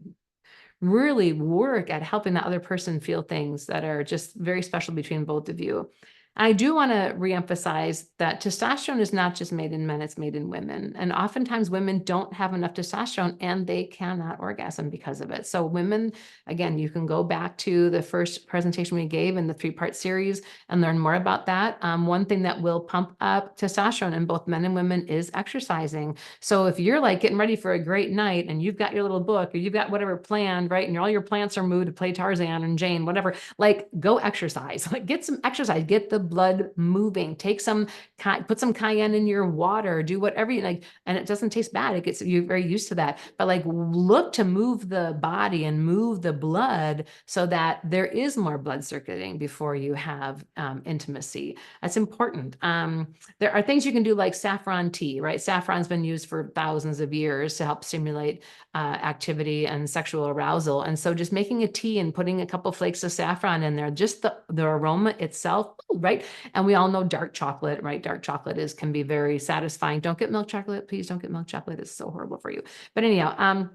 work at helping the other person feel things that are just very special between both of you. I do want to reemphasize that testosterone is not just made in men, it's made in women. And oftentimes women don't have enough testosterone and they cannot orgasm because of it. So women, again, you can go back to the first presentation we gave in the 3-part series and learn more about that. One thing that will pump up testosterone in both men and women is exercising. So if you're like getting ready for a great night and you've got your little book, or you've got whatever planned, right? And all your plants are moved to play Tarzan and Jane, whatever, like, go exercise, like, get some exercise, get the blood moving, put some cayenne in your water, do whatever you like. And it doesn't taste bad. You're very used to that, but like, look to move the body and move the blood so that there is more blood circulating before you have intimacy. That's important. There are things you can do, like saffron tea, right? Saffron's been used for thousands of years to help stimulate activity and sexual arousal. And so just making a tea and putting a couple flakes of saffron in there, just the aroma itself, right? And we all know dark chocolate, right? Dark chocolate can be very satisfying. Don't get milk chocolate. Please don't get milk chocolate. It's so horrible for you. But anyhow,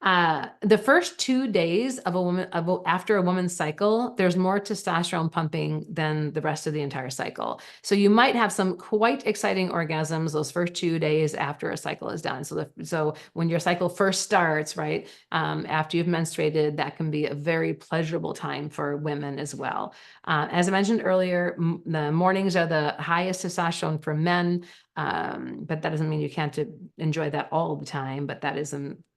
the first 2 days after a woman's cycle, there's more testosterone pumping than the rest of the entire cycle. So you might have some quite exciting orgasms those first 2 days after a cycle is done. So when your cycle first starts, right, after you've menstruated, that can be a very pleasurable time for women as well. As I mentioned earlier, the mornings are the highest testosterone for men, but that doesn't mean you can't enjoy that all the time, but that is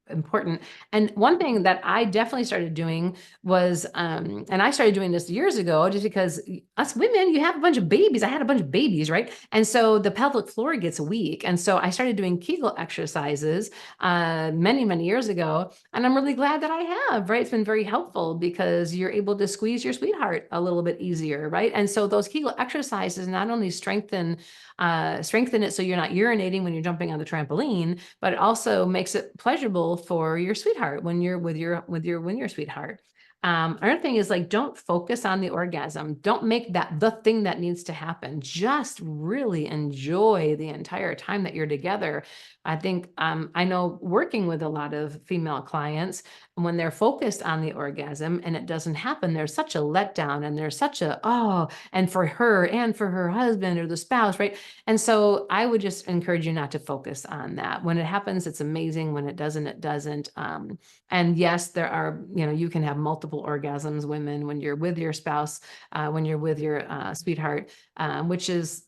important. And one thing that I definitely started doing was, and I started doing this years ago, just because us women, you have a bunch of babies. I had a bunch of babies, right? And so the pelvic floor gets weak. And so I started doing Kegel exercises many, many years ago. And I'm really glad that I have, right? It's been very helpful, because you're able to squeeze your sweetheart a little bit easier, right? And so those Kegel exercises not only strengthen it so you're not urinating when you're jumping on the trampoline, but it also makes it pleasurable for your sweetheart when you're with your sweetheart. Another thing is, like, don't focus on the orgasm. Don't make that the thing that needs to happen. Just really enjoy the entire time that you're together. I think I know, working with a lot of female clients, when they're focused on the orgasm and it doesn't happen, there's such a letdown, and there's such and for her and for her husband or the spouse, right? And so I would just encourage you not to focus on that. When it happens, it's amazing. When it doesn't, it doesn't. And yes, there are, you can have multiple orgasms, women, when you're with your spouse, when you're with your sweetheart, which is,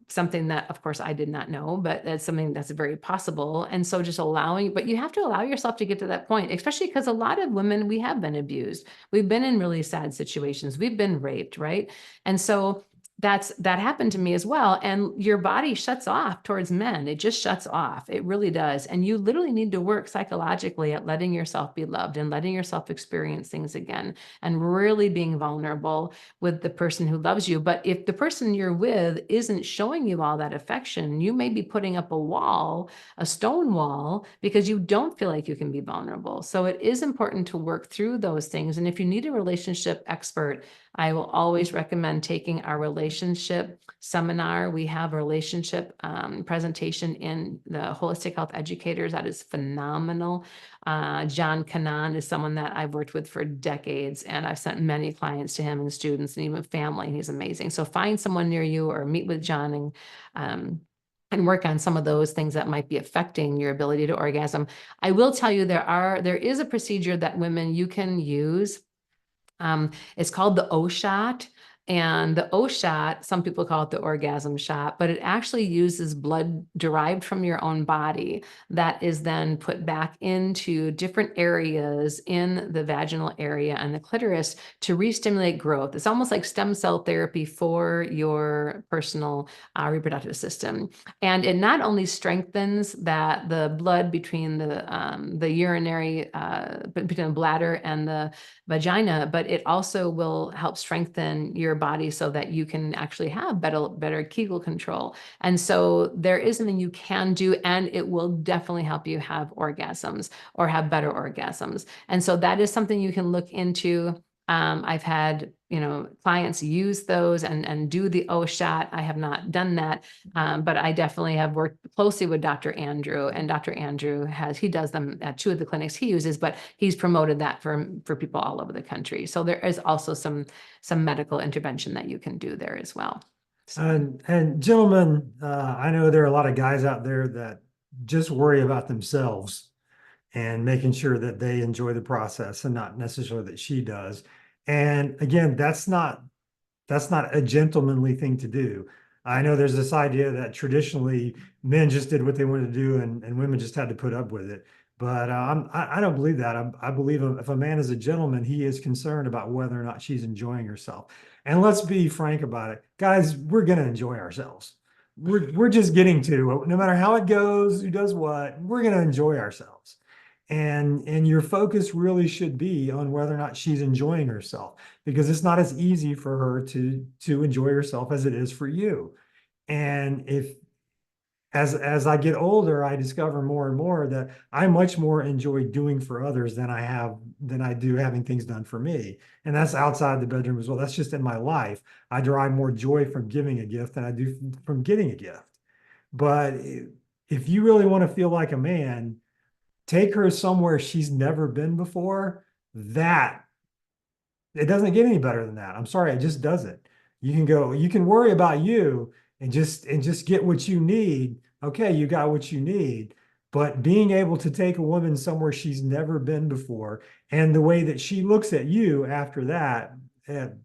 something that, of course, I did not know, but that's something that's very possible. And so just but you have to allow yourself to get to that point, especially because a lot of women, we have been abused. We've been in really sad situations. We've been raped, right? And so that happened to me as well. And your body shuts off towards men. It just shuts off. It really does. And you literally need to work psychologically at letting yourself be loved and letting yourself experience things again and really being vulnerable with the person who loves you. But if the person you're with isn't showing you all that affection, you may be putting up a wall, a stone wall, because you don't feel like you can be vulnerable. So it is important to work through those things. And if you need a relationship expert, I will always recommend taking our relationship seminar. We have a relationship presentation in the Holistic Health Educators. That is phenomenal. John Kanan is someone that I've worked with for decades, and I've sent many clients to him and students and even family. He's amazing. So find someone near you or meet with John and work on some of those things that might be affecting your ability to orgasm. I will tell you there is a procedure that women you can use. It's called the O shot. And the O shot, some people call it the orgasm shot, but it actually uses blood derived from your own body that is then put back into different areas in the vaginal area and the clitoris to re-stimulate growth. It's almost like stem cell therapy for your personal reproductive system. And it not only strengthens the blood between the urinary, between the bladder and the vagina, but it also will help strengthen your body so that you can actually have better Kegel control. And so there is something you can do, and it will definitely help you have orgasms or have better orgasms. And so that is something you can look into. I've had, clients use those and do the O shot. I have not done that, but I definitely have worked closely with Dr. Andrew, and Dr. Andrew he does them at 2 of the clinics he uses, but he's promoted that for people all over the country. So there is also some medical intervention that you can do there as well. So. And gentlemen, I know there are a lot of guys out there that just worry about themselves and making sure that they enjoy the process and not necessarily that she does. And again, that's not a gentlemanly thing to do. I know there's this idea that traditionally men just did what they wanted to do and women just had to put up with it. But I don't believe that. I believe if a man is a gentleman, he is concerned about whether or not she's enjoying herself. And let's be frank about it, guys, we're going to enjoy ourselves. We're just getting to, no matter how it goes, who does what, we're going to enjoy ourselves. And your focus really should be on whether or not she's enjoying herself, because it's not as easy for her to enjoy herself as it is for you. And as I get older, I discover more and more that I much more enjoy doing for others than I do having things done for me. And that's outside the bedroom as well. That's just in my life. I derive more joy from giving a gift than I do from getting a gift. But if you really want to feel like a man, take her somewhere she's never been before. That it doesn't get any better than that. I'm sorry, it just doesn't. You can worry about you and just get what you need. Okay, you got what you need. But being able to take a woman somewhere she's never been before, and the way that she looks at you after that,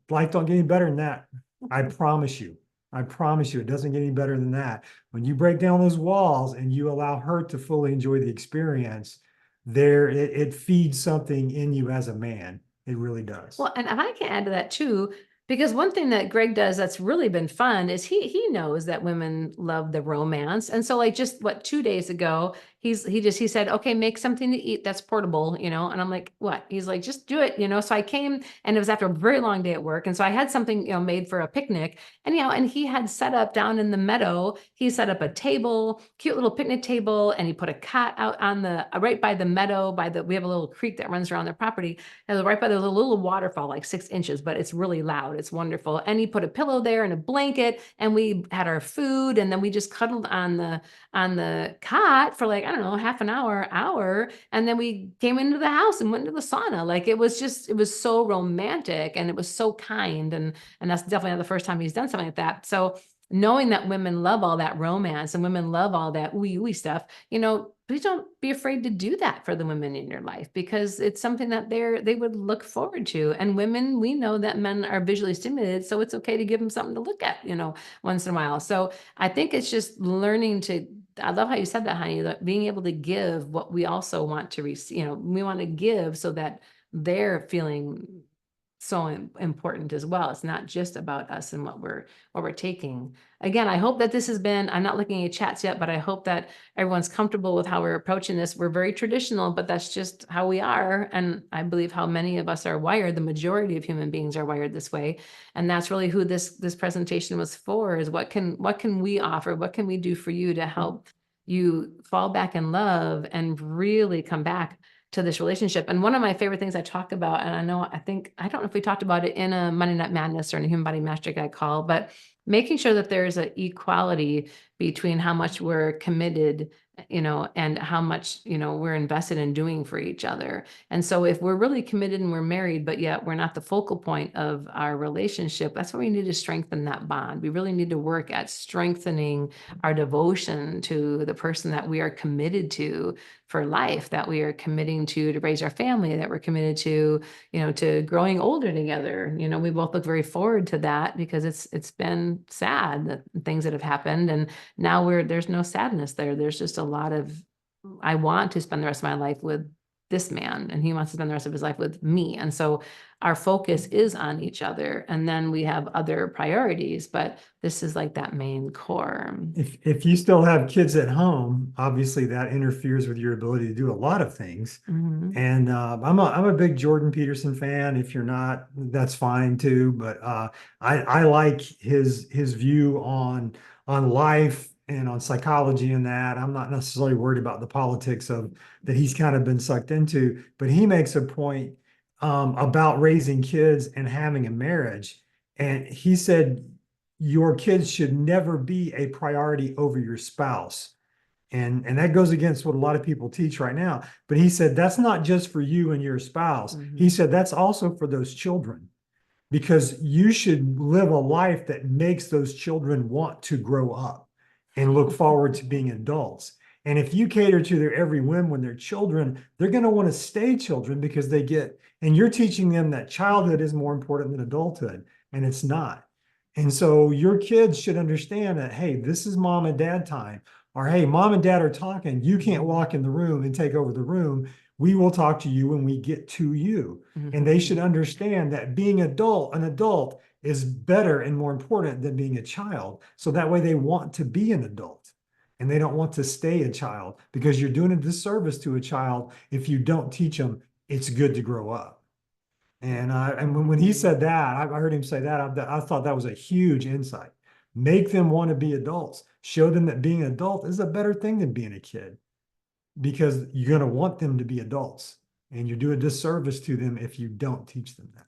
life don't get any better than that. I promise you. I promise you, it doesn't get any better than that. When you break down those walls and you allow her to fully enjoy the experience, it feeds something in you as a man. It really does. Well, and if I can add to that too, because one thing that Greg does that's really been fun is he knows that women love the romance. And so like just 2 days ago, he said, okay, make something to eat that's portable, and I'm like, what? He's like, just do it, So I came, and it was after a very long day at work. And so I had something, made for a picnic, and, and he had set up down in the meadow, he set up a table, cute little picnic table, and he put a cot out on right by the meadow, we have a little creek that runs around their property. And right by there's a little waterfall, like 6 inches, but it's really loud. It's wonderful. And he put a pillow there and a blanket, and we had our food, and then we just cuddled on the cot for like, I don't know, half an hour. And then we came into the house and went into the sauna. Like it was so romantic, and it was so kind. And that's definitely not the first time he's done something like that. So knowing that women love all that romance and women love all that wee stuff, please don't be afraid to do that for the women in your life, because it's something that they would look forward to. And women, we know that men are visually stimulated, so it's okay to give them something to look at, once in a while. So I think it's just learning I love how you said that, honey, that being able to give what we also want to receive, we want to give so that they're feeling so important as well. It's not just about us and what we're taking. Again, I hope that this has been, I'm not looking at chats yet, but I hope that everyone's comfortable with how we're approaching this. We're very traditional, but that's just how we are. And I believe how many of us are wired. The majority of human beings are wired this way. And that's really who this presentation was for, is what can we offer? What can we do for you to help you fall back in love and really come back to this relationship? And one of my favorite things I talk about, and I don't know if we talked about it in a Monday Night Madness or in a Human Body Master Guide call, but making sure that there's an equality between how much we're committed, and how much, we're invested in doing for each other. And so if we're really committed and we're married, but yet we're not the focal point of our relationship, that's where we need to strengthen that bond. We really need to work at strengthening our devotion to the person that we are committed to for life, that we are committing to raise our family, that we're committed to, to growing older together. We both look very forward to that, because it's been sad, that things that have happened, and now there's no sadness there. There's just a lot of, I want to spend the rest of my life with this man, and he wants to spend the rest of his life with me. And so our focus is on each other, and then we have other priorities, but this is like that main core. If you still have kids at home, obviously that interferes with your ability to do a lot of things. Mm-hmm. And I'm a big Jordan Peterson fan. If you're not, that's fine too. But I like his view on life and on psychology and that. I'm not necessarily worried about the politics of that he's kind of been sucked into. But he makes a point about raising kids and having a marriage. And he said your kids should never be a priority over your spouse. And that goes against what a lot of people teach right now. But he said that's not just for you and your spouse. Mm-hmm. He said that's also for those children, because you should live a life that makes those children want to grow up and look forward to being adults. And if you cater to their every whim when they're children, they're going to want to stay children, because and you're teaching them that childhood is more important than adulthood, and it's not. And so your kids should understand that, hey, this is mom and dad time. Or, hey, mom and dad are talking. You can't walk in the room and take over the room. We will talk to you when we get to you. Mm-hmm. And they should understand that being an adult is better and more important than being a child. So that way they want to be an adult and they don't want to stay a child, because you're doing a disservice to a child if you don't teach them it's good to grow up. And when he said that, I heard him say that, I thought that was a huge insight. Make them want to be adults. Show them that being an adult is a better thing than being a kid, because you're going to want them to be adults, and you do a disservice to them if you don't teach them that.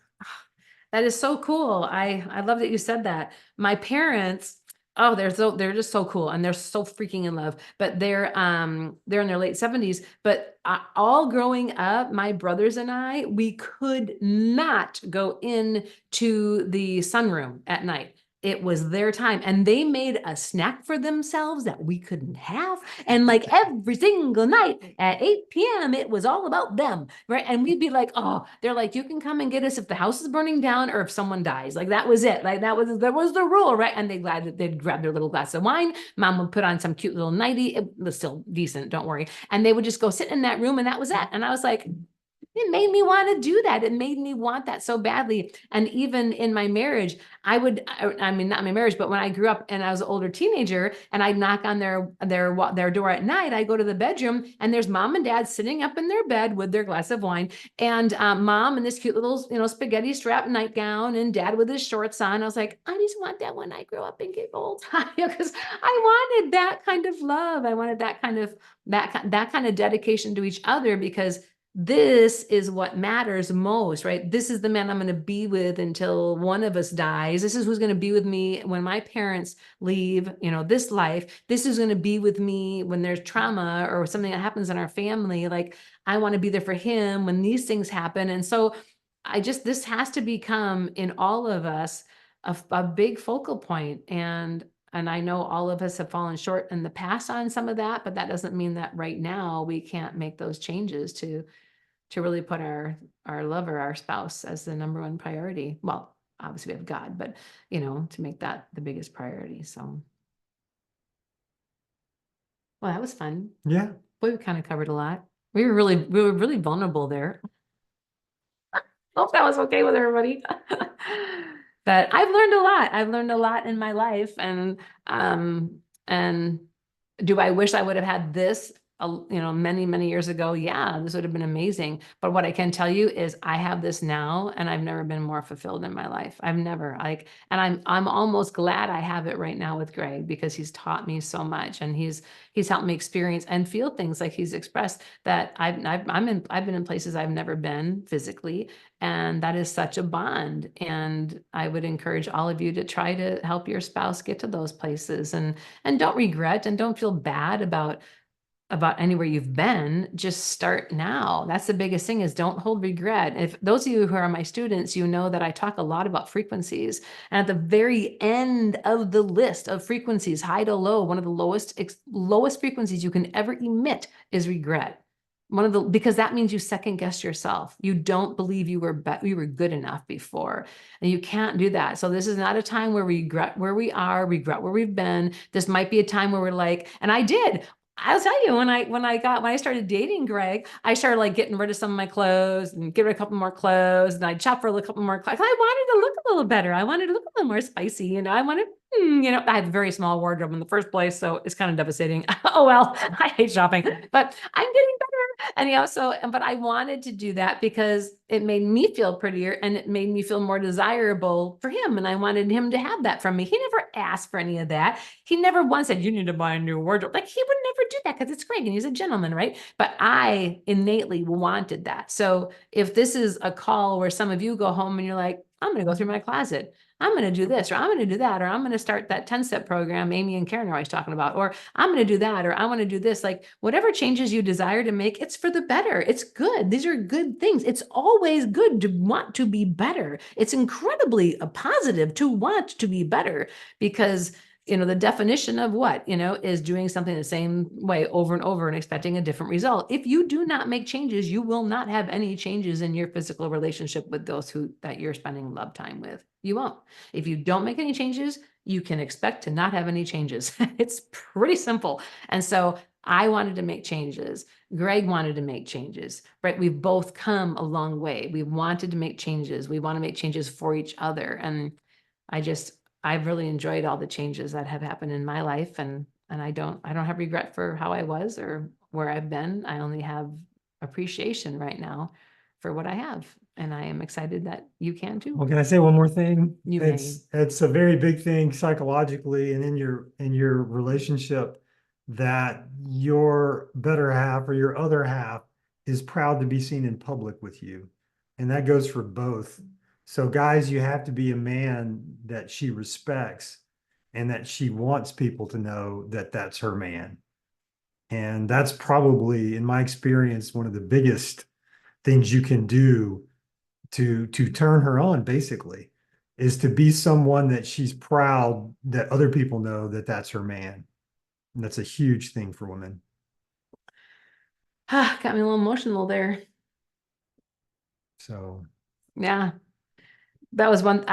That is so cool. I love that you said that. My parents, oh, they're just so cool, and they're so freaking in love. But they're in their late 70s. But all growing up, my brothers and I, we could not go into the sunroom at night. It was their time, and they made a snack for themselves that we couldn't have. And like every single night at 8 p.m., it was all about them, right? And we'd be like, oh, they're like, you can come and get us if the house is burning down or if someone dies. Like that was it. Like that was the rule, right? And they'd grab their little glass of wine. Mom would put on some cute little nightie. It was still decent, don't worry. And they would just go sit in that room, and that was it. And I was like, it made me want to do that. It made me want that so badly. And even in my marriage, I mean, not my marriage, but when I grew up and I was an older teenager and I'd knock on their door at night, I go to the bedroom and there's mom and dad sitting up in their bed with their glass of wine, and mom in this cute little, spaghetti strap nightgown, and dad with his shorts on. I was like, I just want that when I grow up and get old, because I wanted that kind of love. I wanted that kind of dedication to each other, because this is what matters most, right? This is the man I'm going to be with until one of us dies. This is who's going to be with me when my parents leave, this life. This is going to be with me when there's trauma or something that happens in our family. Like, I want to be there for him when these things happen. And so this has to become in all of us a big focal point. And I know all of us have fallen short in the past on some of that, but that doesn't mean that right now we can't make those changes to really put our lover, our spouse, as the number one priority. Well, obviously we have God, but to make that the biggest priority. So, well, that was fun. Yeah. Boy, we kind of covered a lot. We were really vulnerable there. Hope that was okay with everybody. But I've learned a lot. I've learned a lot in my life, and do I wish I would have had this, many, many years ago? Yeah, this would have been amazing. But what I can tell you is I have this now, and I've never been more fulfilled in my life. I've never and I'm almost glad I have it right now with Greg, because he's taught me so much, and he's helped me experience and feel things, like he's expressed that I've been in places I've never been physically, and that is such a bond. And I would encourage all of you to try to help your spouse get to those places, and don't regret and don't feel bad about anywhere you've been. Just start now. That's the biggest thing, is don't hold regret. If those of you who are my students, you know that I talk a lot about frequencies. And at the very end of the list of frequencies, high to low, one of the lowest frequencies you can ever emit is regret. Because that means you second guess yourself. You don't believe you were good enough before, and you can't do that. So this is not a time where we regret where we are, regret where we've been. This might be a time where we're like, and I'll tell you, when I started dating Greg, I started like getting rid of some of my clothes and get rid of a couple more clothes, and I'd shop for a couple more clothes. I wanted to look a little better. I wanted to look a little more spicy. I wanted, I have a very small wardrobe in the first place, so it's kind of devastating. Oh well, I hate shopping, but I'm getting better. And but I wanted to do that because it made me feel prettier, and it made me feel more desirable for him. And I wanted him to have that from me. He never asked for any of that. He never once said, you need to buy a new wardrobe. Like, he would never do that, because it's Greg and he's a gentleman, right? But I innately wanted that. So if this is a call where some of you go home and you're like, I'm going to go through my closet, I'm going to do this, or I'm going to do that, or I'm going to start that 10-step program Amy and Karen are always talking about, or I'm going to do that, or I want to do this. Like, whatever changes you desire to make, it's for the better. It's good. These are good things. It's always good to want to be better. It's incredibly a positive to want to be better, because the definition of what, is doing something the same way over and over and expecting a different result. If you do not make changes, you will not have any changes in your physical relationship with those that you're spending love time with. You won't. If you don't make any changes, you can expect to not have any changes. It's pretty simple. And so I wanted to make changes. Greg wanted to make changes, right? We've both come a long way. We wanted to make changes. We want to make changes for each other. And I've really enjoyed all the changes that have happened in my life. And I don't have regret for how I was or where I've been. I only have appreciation right now for what I have. And I am excited that you can too. Well, can I say one more thing? You may. It's a very big thing psychologically and in your relationship, that your better half or your other half is proud to be seen in public with you. And that goes for both. So guys, you have to be a man that she respects and that she wants people to know that that's her man. And that's probably, in my experience, one of the biggest things you can do to turn her on, basically, is to be someone that she's proud that other people know that that's her man. And that's a huge thing for women. Got me a little emotional there. So yeah, that was one.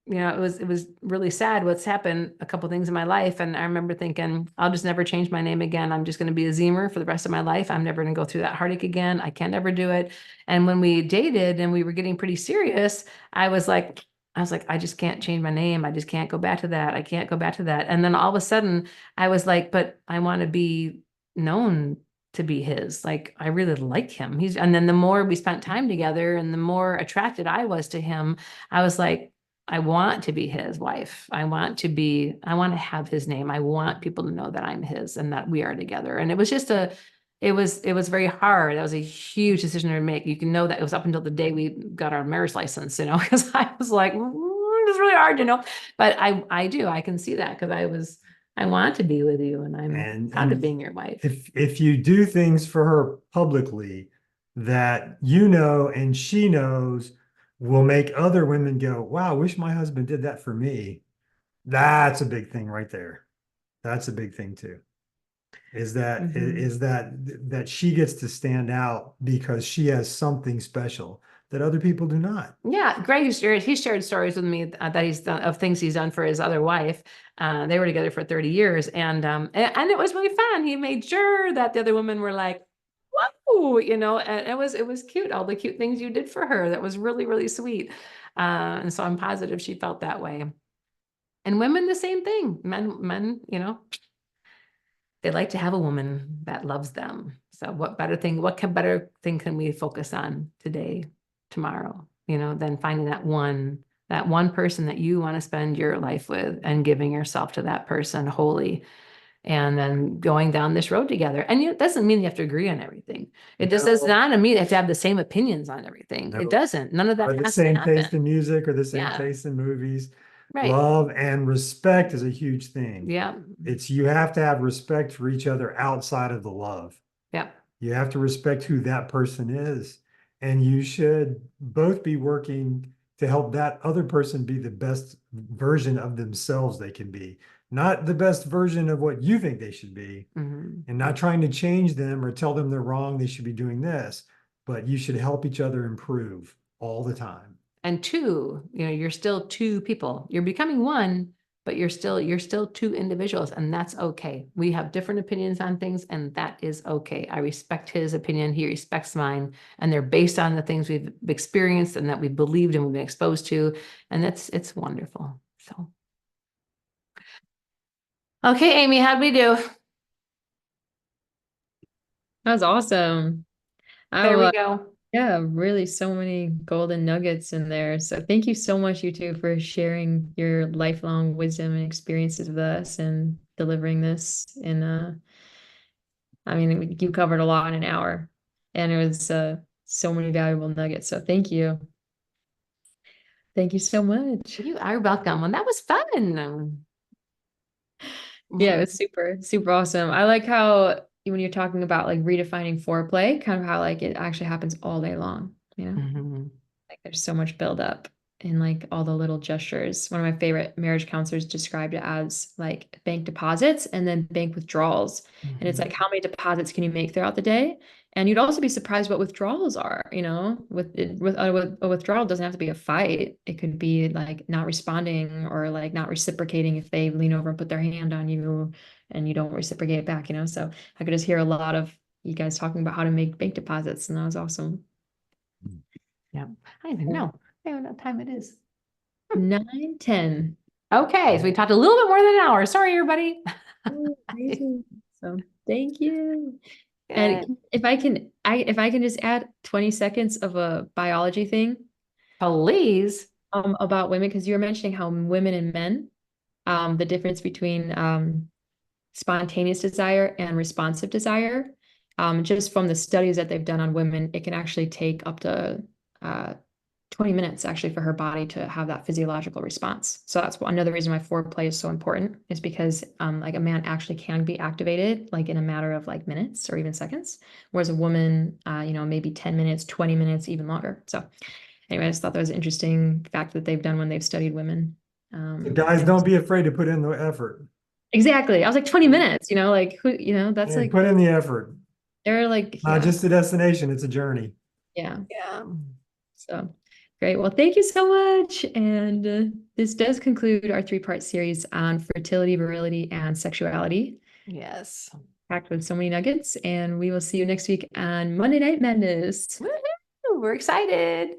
It was really sad what's happened, a couple things in my life. And I remember thinking, I'll just never change my name again. I'm just going to be a Zemer for the rest of my life. I'm never going to go through that heartache again. I can't ever do it. And when we dated and we were getting pretty serious, I was like, I just can't change my name. I just can't go back to that. I can't go back to that. And then all of a sudden I was like, but I want to be known to be his. Like, I really like him. And then the more we spent time together and the more attracted I was to him, I was like, I want to be his wife. I want to have his name. I want people to know that I'm his and that we are together. And it was very hard. That was a huge decision to make. You can know that it was up until the day we got our marriage license, because I was like, it's really hard, but I can see that, because I want to be with you, and I'm proud of being your wife. If you do things for her publicly that and she knows will make other women go, wow, I wish my husband did that for me. That's a big thing right there. That's a big thing too. Is that she gets to stand out because she has something special that other people do not. Yeah, Greg, he shared stories with me that he's done, of things he's done for his other wife. They were together for 30 years, and it was really fun. He made sure that the other women were like, what? woo, and it was cute. All the cute things you did for her. That was really, really sweet. And so I'm positive she felt that way. And women, the same thing. Men, they like to have a woman that loves them. So what better thing can we focus on today, tomorrow, than finding that one person that you want to spend your life with and giving yourself to that person wholly and then going down this road together. And it doesn't mean you have to agree on everything. It just does not mean you have to have the same opinions on everything. No. It doesn't. None of that Or the has to same taste happen. in music or the same Yeah. taste in movies. Right. Love and respect is a huge thing. Yeah. You have to have respect for each other outside of the love. Yeah. You have to respect who that person is. And you should both be working to help that other person be the best version of themselves they can be, not the best version of what you think they should be, Mhm. and not trying to change them or tell them they're wrong, they should be doing this, but you should help each other improve all the time. And two, you're still two people. You're becoming one, but you're still two individuals, and that's okay. We have different opinions on things, and that is okay. I respect his opinion, he respects mine, and they're based on the things we've experienced and that we've believed and we've been exposed to, and it's wonderful. So, okay, Amy, how'd we do? That was awesome. There we go. Yeah, really so many golden nuggets in there. So thank you so much, you two, for sharing your lifelong wisdom and experiences with us and delivering this. And I mean, you covered a lot in an hour, and it was so many valuable nuggets. So thank you. Thank you so much. You are welcome. And that was fun. Yeah, it was super, super awesome. I like how when you're talking about like redefining foreplay, kind of how like it actually happens all day long, Mhm. Like there's so much buildup in like all the little gestures. One of my favorite marriage counselors described it as like bank deposits and then bank withdrawals. And it's like, how many deposits can you make throughout the day? And you'd also be surprised what withdrawals are, with a withdrawal doesn't have to be a fight. It could be like not responding or like not reciprocating if they lean over and put their hand on you and you don't reciprocate back. So I could just hear a lot of you guys talking about how to make bank deposits, and that was awesome. Yeah. I don't even know. I don't know what time it is. 9:10. Okay, so we talked a little bit more than an hour. Sorry, everybody. Amazing. So thank you. Good. And if I can just add 20 seconds of a biology thing Please. about women, because you were mentioning how women and men, the difference between spontaneous desire and responsive desire. Just from the studies that they've done on women, it can actually take up to 20 minutes actually for her body to have that physiological response. So that's another reason why foreplay is so important, is because like a man actually can be activated like in a matter of like minutes or even seconds, whereas a woman, maybe 10 minutes, 20 minutes, even longer. So anyway, I just thought that was an interesting fact that they've done when they've studied women. So guys, don't be afraid to put in the effort. Exactly. I was like 20 minutes, like who, that's And like put in the effort. they're like, Not just a destination, it's a journey. yeah. Yeah. So great. Well, thank you so much. And this does conclude our 3-part series on fertility, virility, and sexuality, Yes. packed with so many nuggets. And we will see you next week on Monday Night Madness. Woohoo! We're excited.